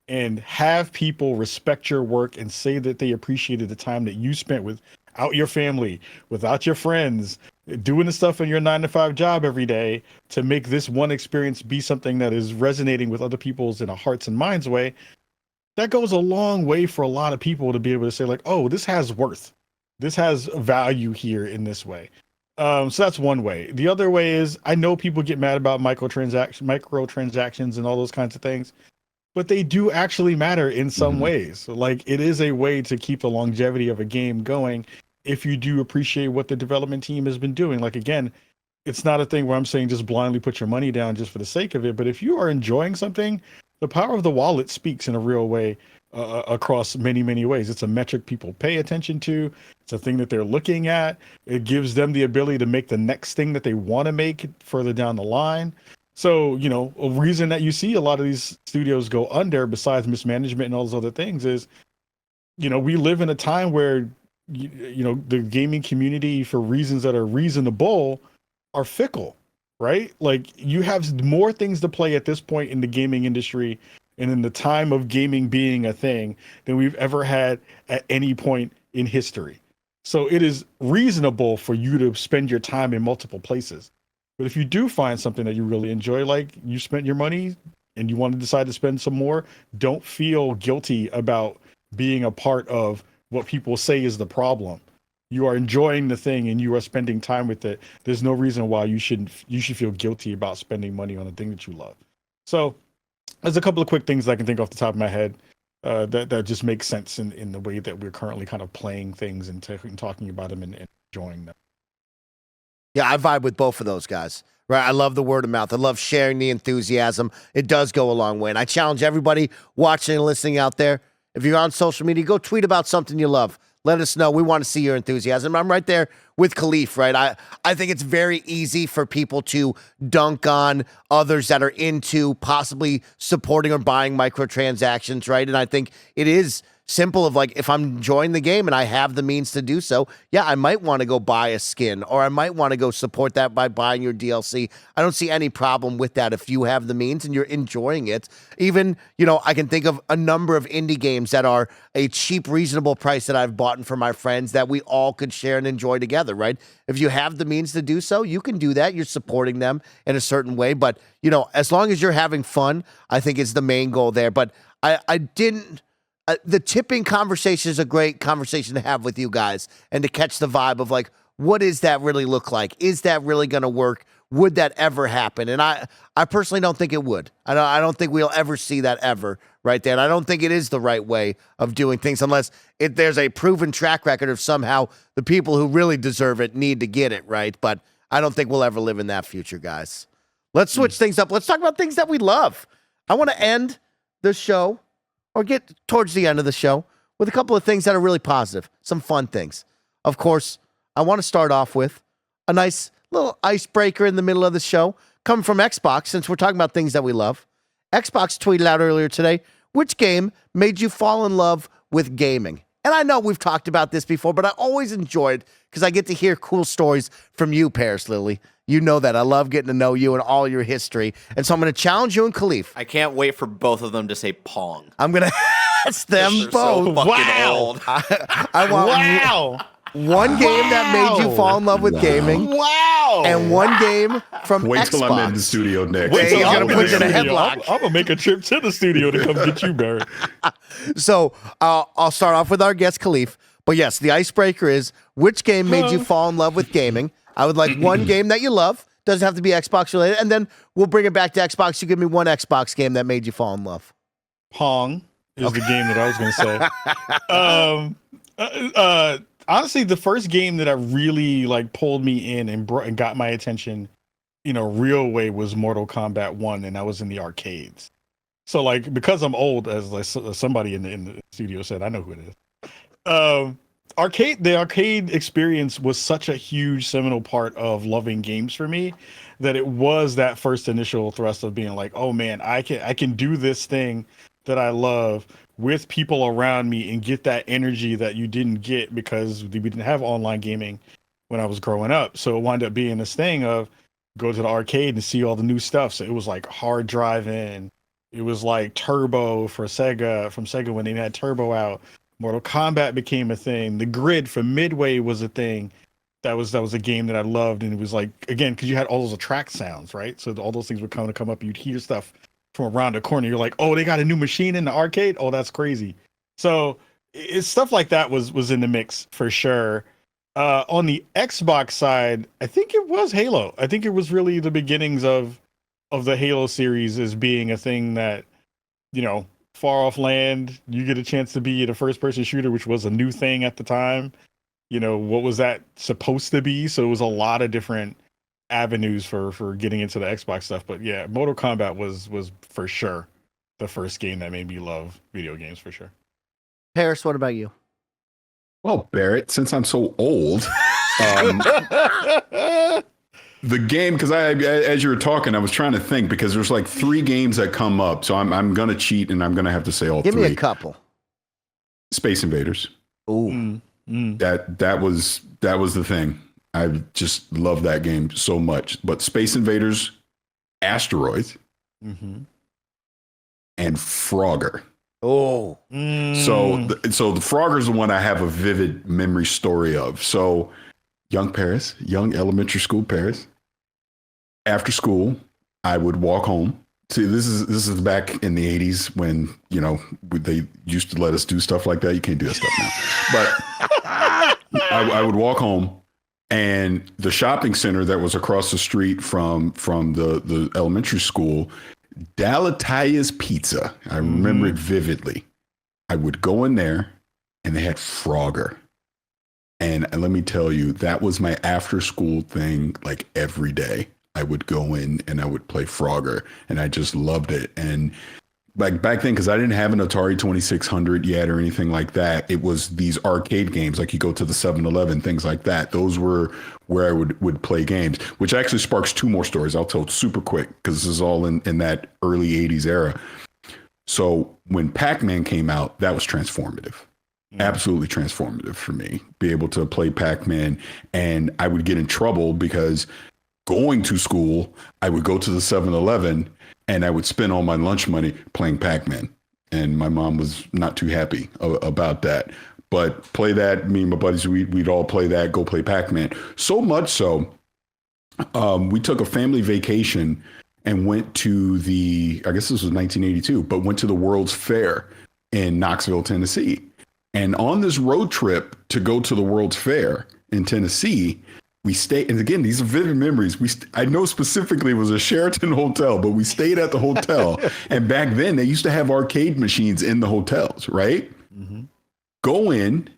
and have people respect your work and say that they appreciated the time that you spent without your family, without your friends, doing the stuff in your 9-to-5 job every day to make this one experience be something that is resonating with other people's in a hearts and minds way, that goes a long way for a lot of people to be able to say like, oh, this has worth. This has value here in this way. So that's one way. The other way is, I know people get mad about microtransactions and all those kinds of things, but they do actually matter in some ways. Like, it is a way to keep the longevity of a game going if you do appreciate what the development team has been doing. Like, again, it's not a thing where I'm saying just blindly put your money down just for the sake of it, but if you are enjoying something, the power of the wallet speaks in a real way. Across many, many ways. It's a metric people pay attention to. It's a thing that they're looking at. It gives them the ability to make the next thing that they want to make further down the line. So, a reason that you see a lot of these studios go under, besides mismanagement and all those other things, is, we live in a time where, the gaming community, for reasons that are reasonable, are fickle, right? Like, you have more things to play at this point in the gaming industry and in the time of gaming being a thing than we've ever had at any point in history. So it is reasonable for you to spend your time in multiple places. But if you do find something that you really enjoy, like you spent your money and you want to decide to spend some more, don't feel guilty about being a part of what people say is the problem. You are enjoying the thing and you are spending time with it. There's no reason why you should feel guilty about spending money on the thing that you love. So there's a couple of quick things that I can think off the top of my head that just make sense in the way that we're currently kind of playing things and talking about them and enjoying them. Yeah, I vibe with both of those guys. Right, I love the word of mouth. I love sharing the enthusiasm. It does go a long way. And I challenge everybody watching and listening out there, if you're on social media, go tweet about something you love. Let us know. We want to see your enthusiasm. I'm right there with Kahlief, right? I think it's very easy for people to dunk on others that are into possibly supporting or buying microtransactions, right? And I think it is simple of like, if I'm enjoying the game and I have the means to do so, yeah, I might want to go buy a skin or I might want to go support that by buying your DLC. I don't see any problem with that if you have the means and you're enjoying it. Even, I can think of a number of indie games that are a cheap, reasonable price that I've bought for my friends that we all could share and enjoy together, right? If you have the means to do so, you can do that. You're supporting them in a certain way. But, as long as you're having fun, I think is the main goal there. But I didn't... the tipping conversation is a great conversation to have with you guys and to catch the vibe of like, what does that really look like? Is that really going to work? Would that ever happen? And I personally don't think it would. I don't think we'll ever see that ever right there. And I don't think it is the right way of doing things unless there's a proven track record of somehow the people who really deserve it need to get it right. But I don't think we'll ever live in that future, guys. Let's switch things up. Let's talk about things that we love. I want to end the show or get towards the end of the show with a couple of things that are really positive, some fun things. Of course, I want to start off with a nice little icebreaker in the middle of the show, coming from Xbox, since we're talking about things that we love. Xbox tweeted out earlier today, which game made you fall in love with gaming? And I know we've talked about this before, but I always enjoy it because I get to hear cool stories from you, Parris Lilly. You know that. I love getting to know you and all your history. And so I'm going to challenge you and Kahlief. I can't wait for both of them to say Pong. I'm going to ask them They're both. so fucking old. I want one game that made you fall in love with gaming. Wow. And one game from Wait Xbox. till I'm in the studio next. Wait till I'm put you in a headlock. I'm going to make a trip to the studio to come get you, Barry. So I'll start off with our guest, Kahlief. But yes, the icebreaker is, which game made you fall in love with gaming? I would like one game that you love. Doesn't have to be Xbox related. And then we'll bring it back to Xbox. You give me one Xbox game that made you fall in love. Pong is the game that I was going to say. Honestly, the first game that I really pulled me in and got my attention in a real way was Mortal Kombat 1, and I was in the arcades. So because I'm old, as somebody in the studio said, I know who it is. The arcade experience was such a huge seminal part of loving games for me that it was that first initial thrust of being like, oh man, I can do this thing that I love with people around me and get that energy that you didn't get because we didn't have online gaming when I was growing up. So it wound up being this thing of go to the arcade and see all the new stuff. So it was like hard driving. It was like Turbo from Sega when they had Turbo out. Mortal Kombat became a thing. The Grid from Midway was a thing. That was a game that I loved, and it was like, again, because you had all those attract sounds, right? So all those things would come up. You'd hear stuff from around the corner. You're like, oh, they got a new machine in the arcade. Oh, that's crazy. So it's stuff like that was in the mix for sure. On the Xbox side, I think it was Halo. I think it was really the beginnings of the Halo series as being a thing that, far off land, you get a chance to be in a first person shooter, which was a new thing at the time. What was that supposed to be? So it was a lot of different avenues for getting into the Xbox stuff. But yeah, Mortal Kombat was for sure the first game that made me love video games for sure. Parris, what about you? Well, Barrett, since I'm so old, the game, because as you were talking, I was trying to think because there's like 3 games that come up. So I'm going to cheat and I'm going to have to say all 3. Give me a couple. Space Invaders. Ooh. That was the thing. I just love that game so much. But Space Invaders, Asteroids, and Frogger. Oh. So the Frogger's the one I have a vivid memory story of. So young Parris, young elementary school Parris. After school, I would walk home. See, this is back in the 80s when, they used to let us do stuff like that. You can't do that stuff now. But I would walk home, and the shopping center that was across the street from the elementary school, Dalataya's Pizza. I remember it vividly. I would go in there, and they had Frogger. And let me tell you, that was my after school thing, like every day. I would go in and I would play Frogger, and I just loved it. And like back then, because I didn't have an Atari 2600 yet or anything like that, it was these arcade games, like you go to the 7-Eleven, things like that. Those were where I would play games, which actually sparks two more stories. I'll tell super quick because this is all in that early 80s era. So when Pac-Man came out, that was transformative. Absolutely transformative for me. Be able to play Pac-Man, and I would get in trouble because going to school, I would go to the 7-Eleven and I would spend all my lunch money playing Pac-Man. And my mom was not too happy about that. But play that, me and my buddies, we'd all play that, go play Pac-Man. So much so, we took a family vacation and went to I guess this was 1982, but went to the World's Fair in Knoxville, Tennessee. And on this road trip to go to the World's Fair in Tennessee, we stayed, and again, these are vivid memories. I know specifically it was a Sheraton hotel, but we stayed at the hotel. And back then, they used to have arcade machines in the hotels, right? Mm-hmm. Go in,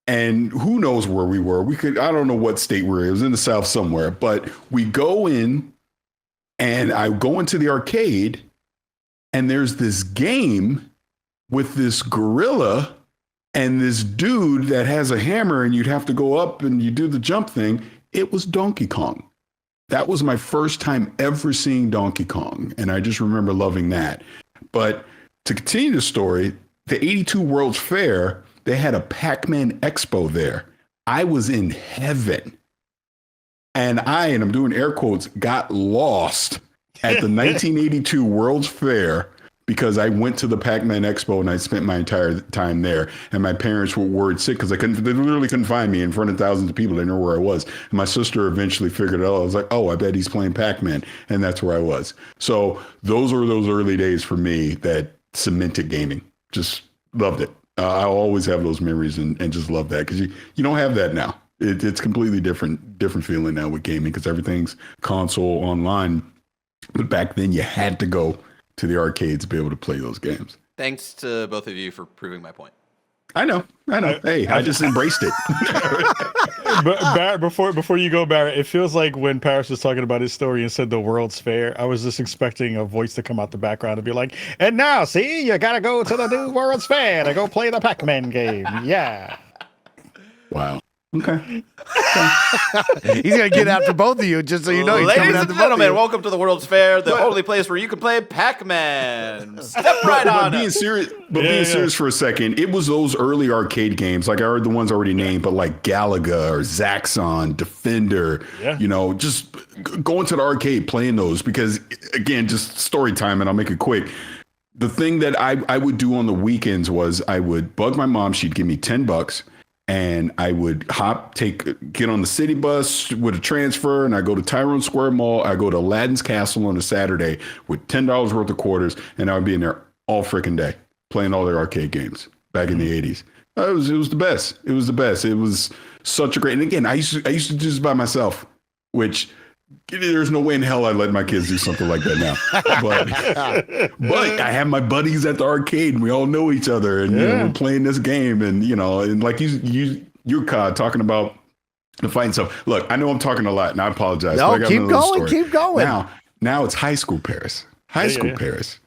and who knows where we were. I don't know what state we were in. It was in the South somewhere. But we go in, and I go into the arcade, and there's this game with this gorilla and this dude that has a hammer, and you'd have to go up and you do the jump thing. It was Donkey Kong. That was my first time ever seeing Donkey Kong. And I just remember loving that. But to continue the story, the 82 World's Fair, they had a Pac-Man Expo there. I was in heaven. And I'm doing air quotes, got lost at the 1982 World's Fair because I went to the Pac-Man Expo and I spent my entire time there. And my parents were worried sick because they literally couldn't find me in front of thousands of people. They didn't know where I was. And my sister eventually figured it out. I was like, oh, I bet he's playing Pac-Man. And that's where I was. So those were those early days for me that cemented gaming. Just loved it. I'll always have those memories and just love that because you don't have that now. It's completely different feeling now with gaming because everything's console online. But back then you had to go to the arcades to be able to play those games. Thanks to both of you for proving my point. I know. Hey, I just embraced it. But Barrett, before you go, Barrett, it feels like when Parris was talking about his story and said the World's Fair, I was just expecting a voice to come out the background and be like, and now, see, you got to go to the new World's Fair to go play the Pac-Man game. Yeah. Wow. Okay. He's going to get after both of you, just so you know. He's Ladies coming and after both of gentlemen, you. welcome to the World's Fair, the only place where you can play Pac-Man. Step right on being it. serious, being serious for a second, it was those early arcade games, like I heard the ones already named, but like Galaga or Zaxxon, Defender, just going to the arcade, playing those because, again, just story time, and I'll make it quick. The thing that I would do on the weekends was I would bug my mom. She'd give me $10. And I would get on the city bus with a transfer, and I go to Tyrone Square Mall. I go to Aladdin's Castle on a Saturday with $10 worth of quarters, and I would be in there all freaking day playing all their arcade games back in the 80s. It was the best. It was the best. It was such a great. And again, I used to do this by myself, which there's no way in hell I'd let my kids do something like that now. But I have my buddies at the arcade, and we all know each other, and we're playing this game, and and like you're talking about the fighting stuff. Look, I know I'm talking a lot, and I apologize. No, but I got keep going, story. keep going. Now it's high school Parris. Parris.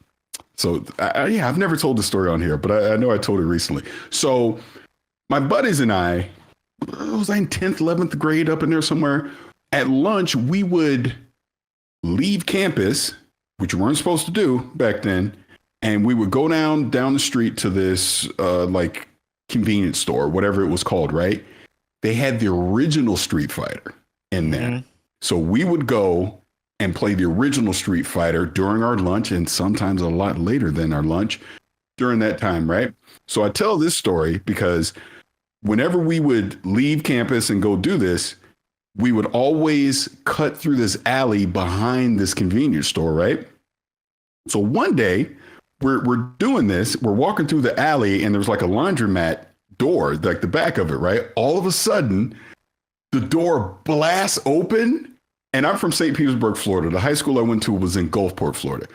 So I've never told the story on here, but I know I told it recently. So my buddies and I was in 10th, 11th grade up in there somewhere. At lunch, we would leave campus, which we weren't supposed to do back then, and we would go down the street to this like convenience store, whatever it was called, right? They had the original Street Fighter in there. Mm-hmm. So we would go and play the original Street Fighter during our lunch, and sometimes a lot later than our lunch. during that time, right? So I tell this story because whenever we would leave campus and go do this, we would always cut through this alley behind this convenience store, right? So one day we're doing this, we're walking through the alley and there's like a laundromat door, like the back of it, right? All of a sudden, the door blasts open, and I'm from St. Petersburg, Florida. The high school I went to was in Gulfport, Florida.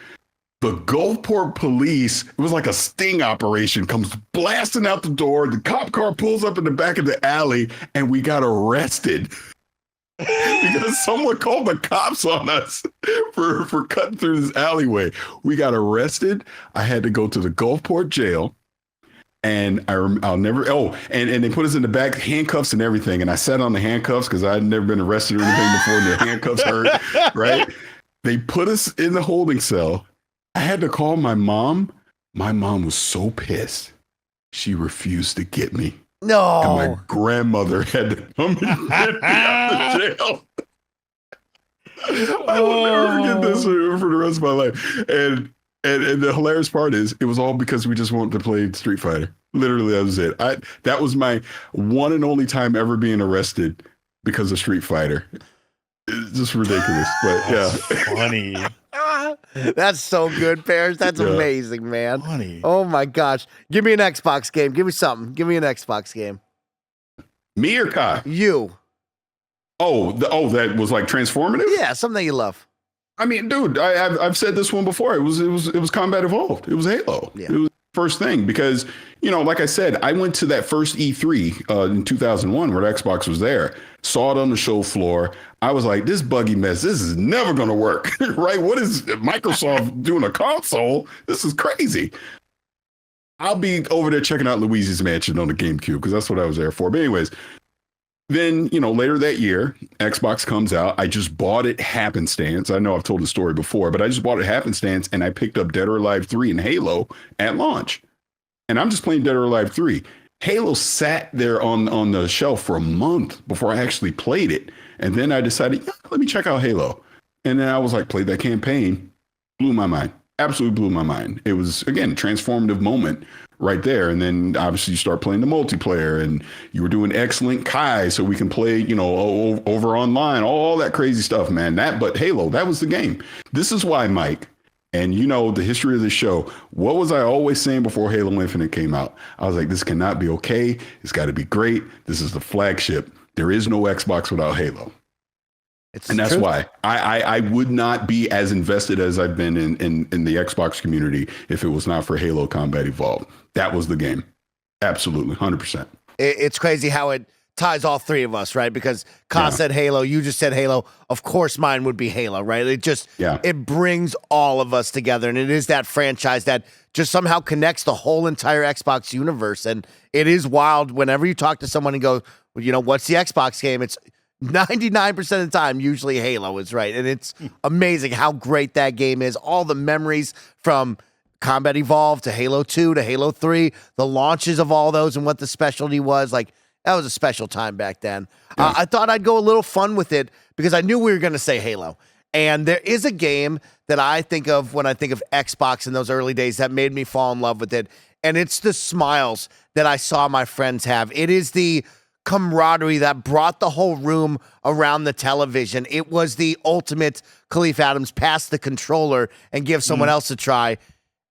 The Gulfport police, it was like a sting operation, comes blasting out the door. The cop car pulls up in the back of the alley, and we got arrested because someone called the cops on us for cutting through this alleyway. We got arrested. I had to go to the Gulfport jail. And I'll never, and they put us in the back, handcuffs and everything. And I sat on the handcuffs because I'd never been arrested or anything before, and the handcuffs hurt, right? They put us in the holding cell. I had to call my mom. My mom was so pissed. She refused to get me. No. And my grandmother had to come and get me out of jail. I will never forget this for the rest of my life. And the hilarious part is, it was all because we just wanted to play Street Fighter. Literally, that was it. That was my one and only time ever being arrested because of Street Fighter. It's just ridiculous, but yeah. Funny. That's so good, Parris. That's amazing, man. Funny. Oh my gosh. Give me an Xbox game. Give me something. Give me an Xbox game. Me or Kai? You. That was like transformative? Yeah, something that you love. I mean, dude, I've said this one before. It was Combat Evolved. It was Halo. Yeah. It was the first thing because, like I said, I went to that first E3 in 2001 where the Xbox was there, saw it on the show floor. I was like, this buggy mess, this is never going to work, right? What is Microsoft doing a console? This is crazy. I'll be over there checking out Luigi's Mansion on the GameCube because that's what I was there for. But anyways, then, later that year, Xbox comes out. I just bought it happenstance. I know I've told the story before, but I just bought it happenstance and I picked up Dead or Alive 3 and Halo at launch. And I'm just playing Dead or Alive 3. Halo sat there on the shelf for a month before I actually played it. And then I decided, let me check out Halo. And then I was like, played that campaign, blew my mind. Absolutely blew my mind. It was, again, a transformative moment right there. And then obviously you start playing the multiplayer and you were doing X-Link Kai so we can play, over online, all that crazy stuff, man. But Halo, that was the game. This is why, Mike, and the history of the show, what was I always saying before Halo Infinite came out? I was like, this cannot be okay. It's got to be great. This is the flagship. There is no Xbox without Halo. And that's why I would not be as invested as I've been in the Xbox community if it was not for Halo Combat Evolved. That was the game. Absolutely. 100%. It's crazy how it ties all three of us, right? Because Ka said Halo, you just said Halo. Of course, mine would be Halo, right? It brings all of us together. And it is that franchise that just somehow connects the whole entire Xbox universe. And it is wild whenever you talk to someone and go, what's the Xbox game? It's 99% of the time, usually Halo is right. And it's amazing how great that game is. All the memories from Combat Evolved to Halo 2 to Halo 3, the launches of all those and what the specialty was. Like, that was a special time back then. Yeah. I thought I'd go a little fun with it because I knew we were going to say Halo. And there is a game that I think of when I think of Xbox in those early days that made me fall in love with it. And it's the smiles that I saw my friends have. It is the camaraderie that brought the whole room around the television. It was the ultimate Kahlief Adams pass the controller and give someone else a try.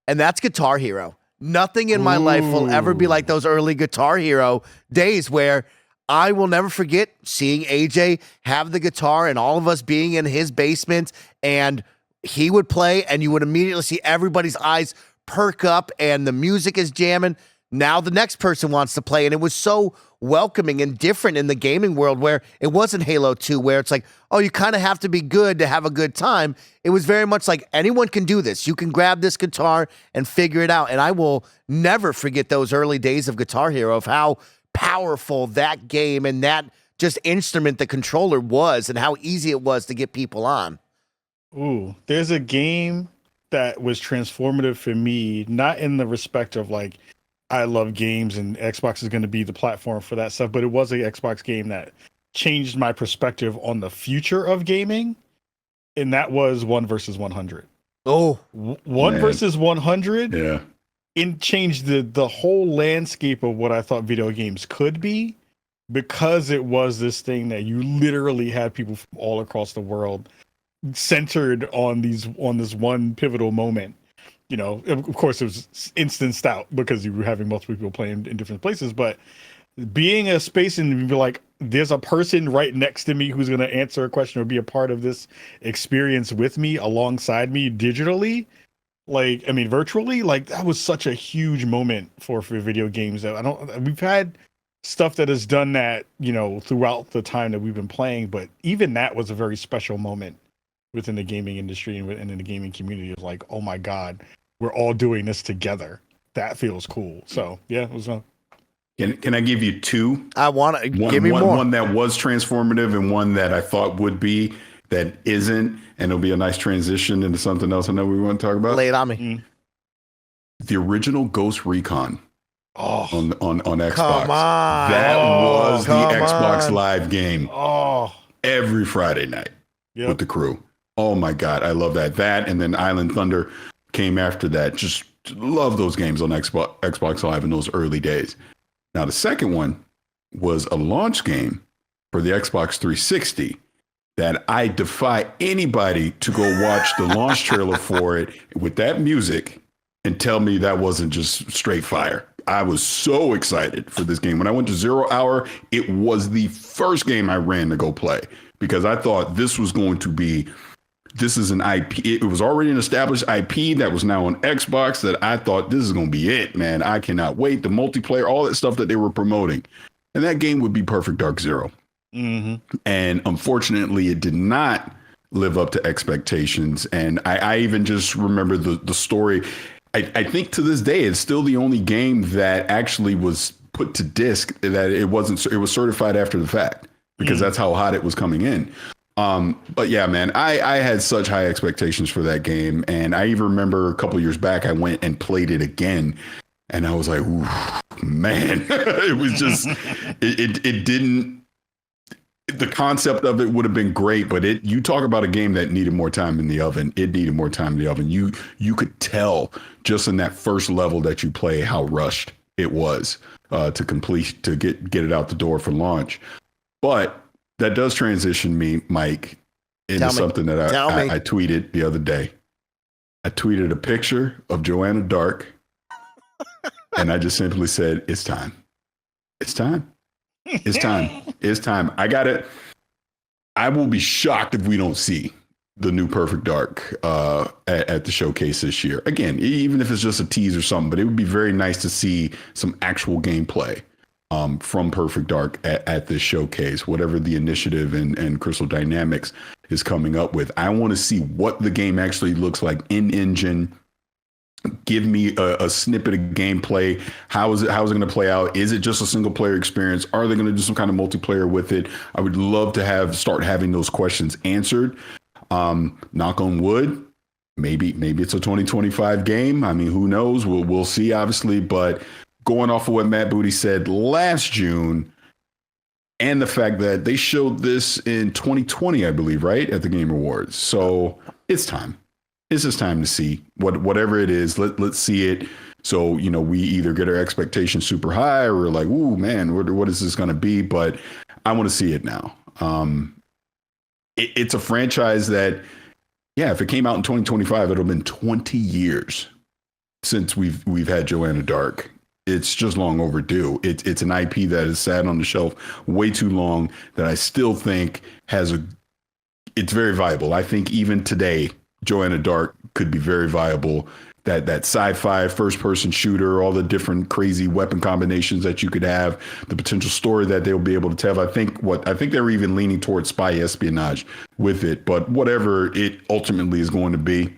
And that's Guitar Hero. Nothing in my life will ever be like those early Guitar Hero days where I will never forget seeing AJ have the guitar and all of us being in his basement and he would play and you would immediately see everybody's eyes perk up and the music is jamming. Now the next person wants to play. And it was so welcoming and different in the gaming world where it wasn't Halo 2, where it's like, oh, you kind of have to be good to have a good time. It was very much like anyone can do this. You can grab this guitar and figure it out. And I will never forget those early days of Guitar Hero, of how powerful that game and that just instrument, the controller was, and how easy it was to get people on. Ooh, there's a game that was transformative for me, not in the respect of like, I love games and Xbox is going to be the platform for that stuff, but it was an Xbox game that changed my perspective on the future of gaming, and that was 1 versus 100. Oh, 1 versus 100. Yeah. changed the whole landscape of what I thought video games could be, because it was this thing that you literally had people from all across the world centered on this one pivotal moment. You know, of course, it was instanced out because you were having multiple people playing in different places, but being a space and be like, there's a person right next to me who's going to answer a question or be a part of this experience with me, alongside me digitally, virtually, like that was such a huge moment for video games that we've had stuff that has done that, you know, throughout the time that we've been playing, but even that was a very special moment within the gaming industry and in the gaming community. Of like, oh my God, we're all doing this together. That feels cool. So yeah, it was Can I give you two? I want to give me more. One that was transformative and one that I thought would be that isn't, and it'll be a nice transition into something else I know we want to talk about. Lay it on me. The original Ghost Recon on Xbox. Come on. That was the Xbox on. Live game every Friday night with the crew. Oh my God, I love that. That and then Island Thunder came after that. Just love those games on Xbox Live in those early days. Now, the second one was a launch game for the Xbox 360 that I defy anybody to go watch the launch trailer for it with that music and tell me that wasn't just straight fire. I was so excited for this game. When I went to 0 Hour, it was the first game I ran to go play because I thought this is an IP. It was already an established IP that was now on Xbox that I thought this is going to be it, man. I cannot wait. The multiplayer, all that stuff that they were promoting. And that game would be Perfect Dark Zero. Mm-hmm. And unfortunately, it did not live up to expectations. And I even just remember the story. I think to this day, it's still the only game that actually was put to disc, that it was certified after the fact because that's how hot it was coming in. But yeah, man, I had such high expectations for that game. And I even remember a couple of years back, I went and played it again. And I was like, ooh, man, it was just, it didn't, the concept of it would have been great, but you talk about a game that needed more time in the oven. It needed more time in the oven. You could tell just in that first level that you play how rushed it was to complete, to get it out the door for launch. But that does transition me, Mike, into something that I tweeted the other day. I tweeted a picture of Joanna Dark, and I just simply said, it's time. It's time. It's time. It's time. I got it. I will be shocked if we don't see the new Perfect Dark at the showcase this year. Again, even if it's just a tease or something, but it would be very nice to see some actual gameplay from Perfect Dark at this showcase, whatever the initiative and Crystal Dynamics is coming up with. I want to see what the game actually looks like in engine. Give me a snippet of gameplay. How is it going to play out? Is it just a single player experience? Are they going to do some kind of multiplayer with it? I would love to start having those questions answered. Knock on wood. Maybe it's a 2025 game. I mean, who knows? We'll see, obviously. But going off of what Matt Booty said last June, and the fact that they showed this in 2020, I believe, right, at the Game Awards. So it's time. It's just time to see whatever it is. Let's see it. So, you know, we either get our expectations super high or we're like, ooh, man, what is this going to be? But I want to see it now. It's a franchise that, yeah, if it came out in 2025, it'll have been 20 years since we've had Joanna Dark. It's just long overdue. It's an IP that has sat on the shelf way too long that I still think it's very viable. I think even today, Joanna Dark could be very viable. That sci-fi first-person shooter, all the different crazy weapon combinations that you could have, the potential story that they'll be able to tell. I think they were even leaning towards spy espionage with it. But whatever it ultimately is going to be,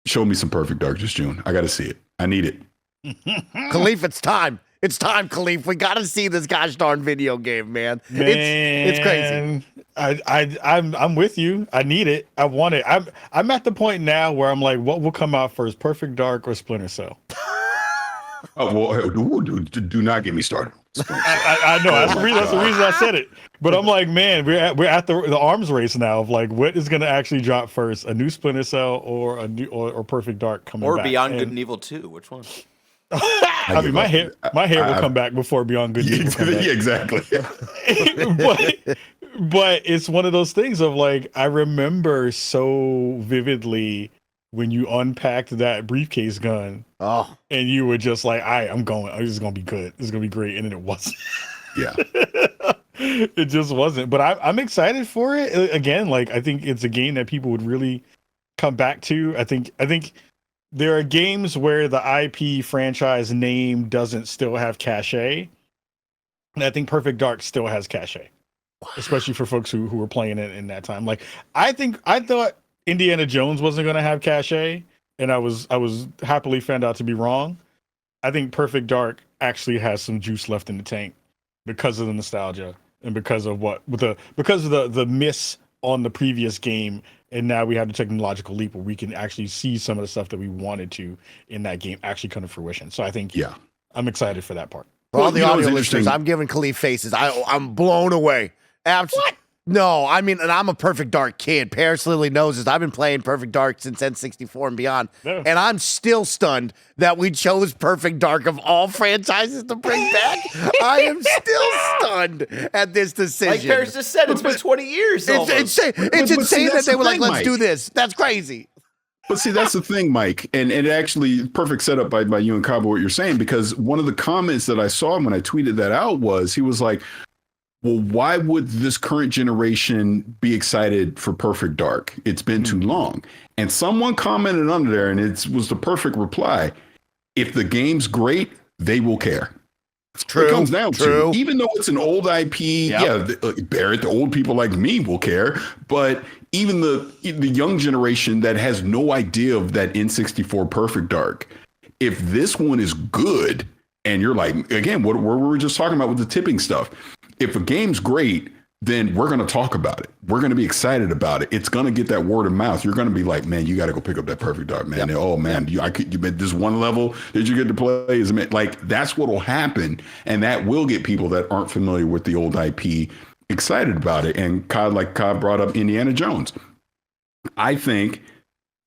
show me some Perfect Dark this June. I got to see it. I need it. Kahlief, it's time. It's time, Kahlief. We got to see this gosh darn video game, man. It's crazy. I'm with you. I need it. I want it. I'm at the point now where I'm like, what will come out first, Perfect Dark or Splinter Cell? Oh well, do not get me started. I know that's the reason I said it. But I'm like, man, we're at the arms race now of like, what is going to actually drop first, a new Splinter Cell or a new or Perfect Dark coming Or back? Beyond Good and Evil 2. Which one? I mean, my hair will come back before Beyond Good and Evil comes back. Yeah, exactly. but it's one of those things of like, I remember so vividly when you unpacked that briefcase gun. Oh, And you were just like, I'm going. This is going to be good. This is going to be great. And then it wasn't. Yeah. It just wasn't. But I'm excited for it. Again, like, I think it's a game that people would really come back to. I think there are games where the IP franchise name doesn't still have cachet. And I think Perfect Dark still has cachet, especially for folks who were playing it in that time. Like, I thought Indiana Jones wasn't going to have cachet. And I was happily found out to be wrong. I think Perfect Dark actually has some juice left in the tank because of the nostalgia and because of the miss on the previous game. And now we have the technological leap where we can actually see some of the stuff that we wanted to in that game actually come to fruition. So I think I'm excited for that part. for all the audio listeners, I'm giving Kahlief faces. I'm blown away. What? No, I mean, and I'm a Perfect Dark kid. Parris literally knows this. I've been playing Perfect Dark since N64 and beyond. No. And I'm still stunned that we chose Perfect Dark of all franchises to bring back. I am still stunned at this decision. Like Parris just said, it's been 20 years. It's insane. It's insane that they were like, let's do this. That's crazy. But see, that's the thing, Mike, and it actually perfect setup by you and Cabo what you're saying, because one of the comments that I saw when I tweeted that out was he was like, well, why would this current generation be excited for Perfect Dark? It's been too long. And someone commented under there, and it was the perfect reply. If the game's great, they will care. True. It comes down to, even though it's an old IP, Barrett, the old people like me will care. But even the young generation that has no idea of that N64 Perfect Dark, if this one is good, and you're like, again, what we were just talking about with the tipping stuff. If a game's great, then we're going to talk about it. We're going to be excited about it. It's going to get that word of mouth. You're going to be like, man, you got to go pick up that Perfect Dark, man. Yep. Oh man, you made this one level that you get to play is like, that's what will happen. And that will get people that aren't familiar with the old IP excited about it. And Cobb brought up Indiana Jones. I think,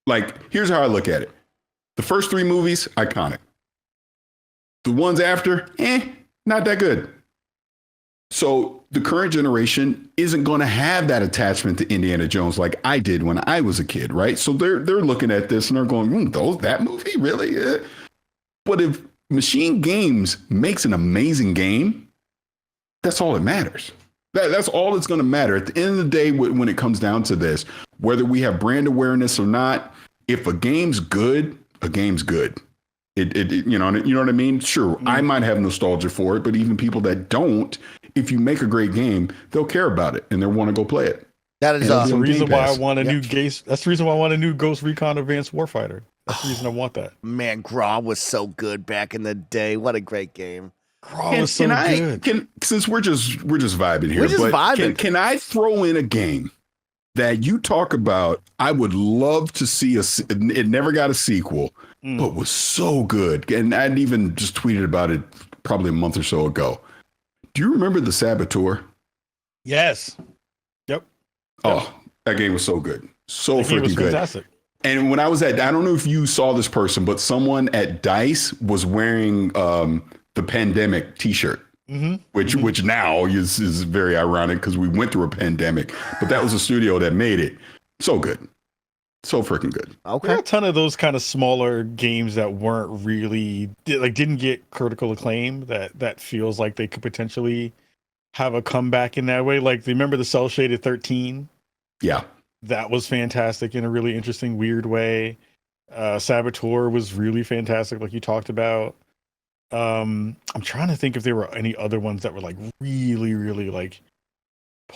like, here's how I look at it. The first 3 movies, iconic. The ones after, not that good. So the current generation isn't going to have that attachment to Indiana Jones like I did when I was a kid, right? So they're looking at this and they're going, that movie, really? Yeah. But if Machine Games makes an amazing game, that's all that matters. That's all that's going to matter. At the end of the day, when it comes down to this, whether we have brand awareness or not, if a game's good, a game's good. You know what I mean? Sure, I might have nostalgia for it, but even people that don't, if you make a great game, they'll care about it and they'll want to go play it. That is the reason why I want a new Ghost. That's the reason why I want a new Ghost Recon Advanced Warfighter. That's the reason I want that. Man, Gra was so good back in the day. What a great game. Gra was so good. Since we're just vibing here, can I throw in a game that you talk about? I would love to see it never got a sequel, but was so good. And I'd even just tweeted about it probably a month or so ago. Do you remember The Saboteur? Yes. Yep. Oh, that game was so good. So freaking good. Fantastic. And when I was I don't know if you saw this person, but someone at DICE was wearing the Pandemic t-shirt. Which now is very ironic because we went through a pandemic, but that was a studio that made it. So good. So freaking good. Okay. There are a ton of those kind of smaller games that weren't really didn't get critical acclaim that feels like they could potentially have a comeback in that way. Like, remember the Cell Shaded 13? Yeah. That was fantastic in a really interesting, weird way. Saboteur was really fantastic, like you talked about. I'm trying to think if there were any other ones that were like really, really like.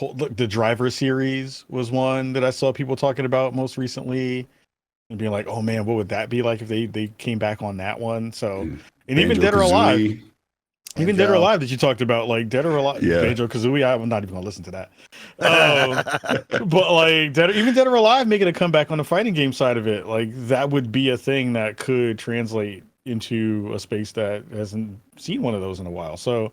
Look, the Driver series was one that I saw people talking about most recently, and being like, "Oh man, what would that be like if they came back on that one?" So, and even Dead or Alive, Dead or Alive that you talked about, like Dead or Alive, Banjo Kazooie. I'm not even gonna listen to that. But like even Dead or Alive making a comeback on the fighting game side of it, like that would be a thing that could translate into a space that hasn't seen one of those in a while. So I think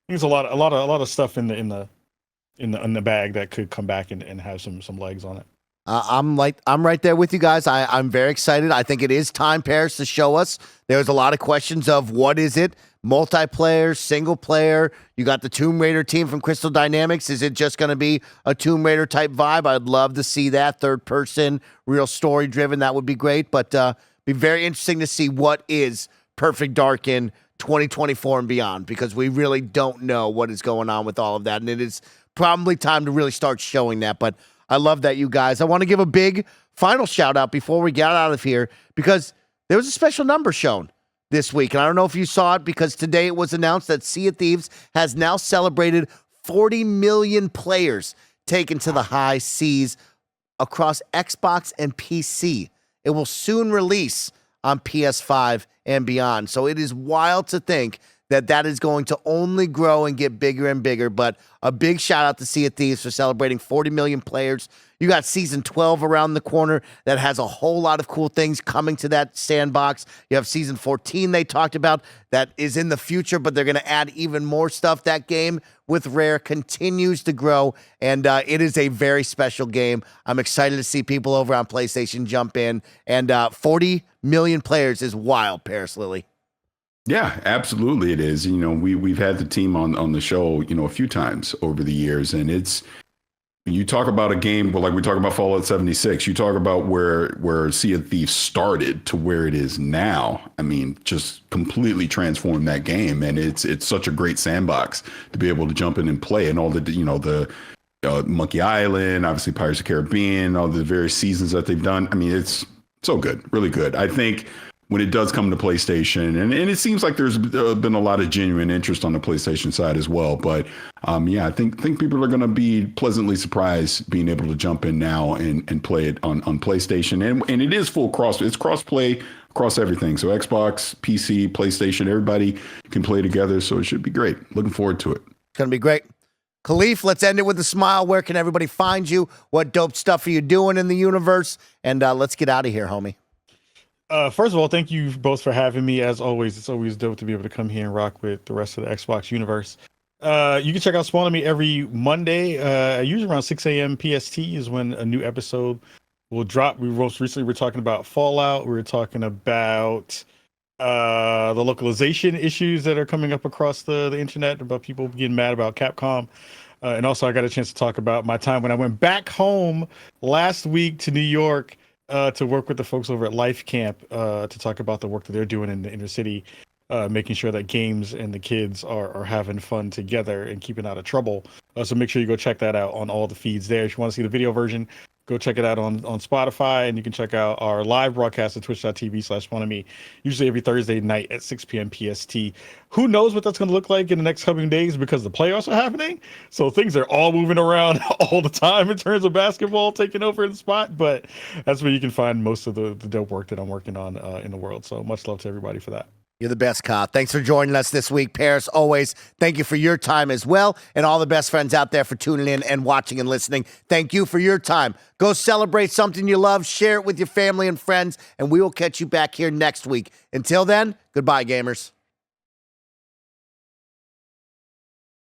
there's a lot of stuff in the bag that could come back and have some legs on it. I'm right there with you guys. I'm very excited. I think it is time, Parris, to show us. There's a lot of questions of what is it? Multiplayer, single player. You got the Tomb Raider team from Crystal Dynamics. Is it just going to be a Tomb Raider type vibe? I'd love to see that. Third person, real story driven. That would be great. But be very interesting to see what is Perfect Dark in 2024 and beyond, because we really don't know what is going on with all of that. And it is probably time to really start showing that. But I love that, you guys. I want to give a big final shout out before we get out of here, because there was a special number shown this week. And I don't know if you saw it, because today it was announced that Sea of Thieves has now celebrated 40 million players taken to the high seas across Xbox and PC. It will soon release on PS5 and beyond. So it is wild to think that is going to only grow and get bigger and bigger. But a big shout out to Sea of Thieves for celebrating 40 million players. You got season 12 around the corner that has a whole lot of cool things coming to that sandbox. You have season 14 they talked about that is in the future, but they're going to add even more stuff. That game with Rare continues to grow, and it is a very special game. I'm excited to see people over on PlayStation jump in, and 40 million players is wild, Parris Lilly. Yeah, absolutely it is. You know, we've had the team on the show, you know, a few times over the years, and it's, you talk about a game, but like we talk about Fallout 76, you talk about where Sea of Thieves started to where it is now. I mean, just completely transformed that game, and it's such a great sandbox to be able to jump in and play, and all the, you know, the Monkey Island, obviously Pirates of the Caribbean, all the various seasons that they've done. I mean, it's so good, really good. I think when it does come to PlayStation, and it seems like there's been a lot of genuine interest on the PlayStation side as well. But yeah, I think people are going to be pleasantly surprised being able to jump in now and play it on PlayStation. And it is it's cross-play across everything. So Xbox, PC, PlayStation, everybody can play together. So it should be great. Looking forward to it. It's going to be great. Kahlief, let's end it with a smile. Where can everybody find you? What dope stuff are you doing in the universe? And let's get out of here, homie. First of all, thank you both for having me. As always, it's always dope to be able to come here and rock with the rest of the Xbox universe. You can check out SpawnOnMe every Monday. Usually around 6 a.m. PST is when a new episode will drop. We most recently were talking about Fallout. We were talking about the localization issues that are coming up across the internet, about people getting mad about Capcom. And also I got a chance to talk about my time when I went back home last week to New York to work with the folks over at Life Camp to talk about the work that they're doing in the inner city, making sure that games and the kids are having fun together and keeping out of trouble. So make sure you go check that out on all the feeds there. If you want to see the video version, go check it out on Spotify, and you can check out our live broadcast at twitch.tv/SpawnOnMe, usually every Thursday night at 6 p.m. PST. Who knows what that's going to look like in the next coming days, because the playoffs are happening. So things are all moving around all the time in terms of basketball taking over the spot. But that's where you can find most of the dope work that I'm working on in the world. So much love to everybody for that. You're the best, Kyle. Thanks for joining us this week, Parris. Always, thank you for your time as well. And all the best friends out there for tuning in and watching and listening. Thank you for your time. Go celebrate something you love. Share it with your family and friends. And we will catch you back here next week. Until then, goodbye, gamers.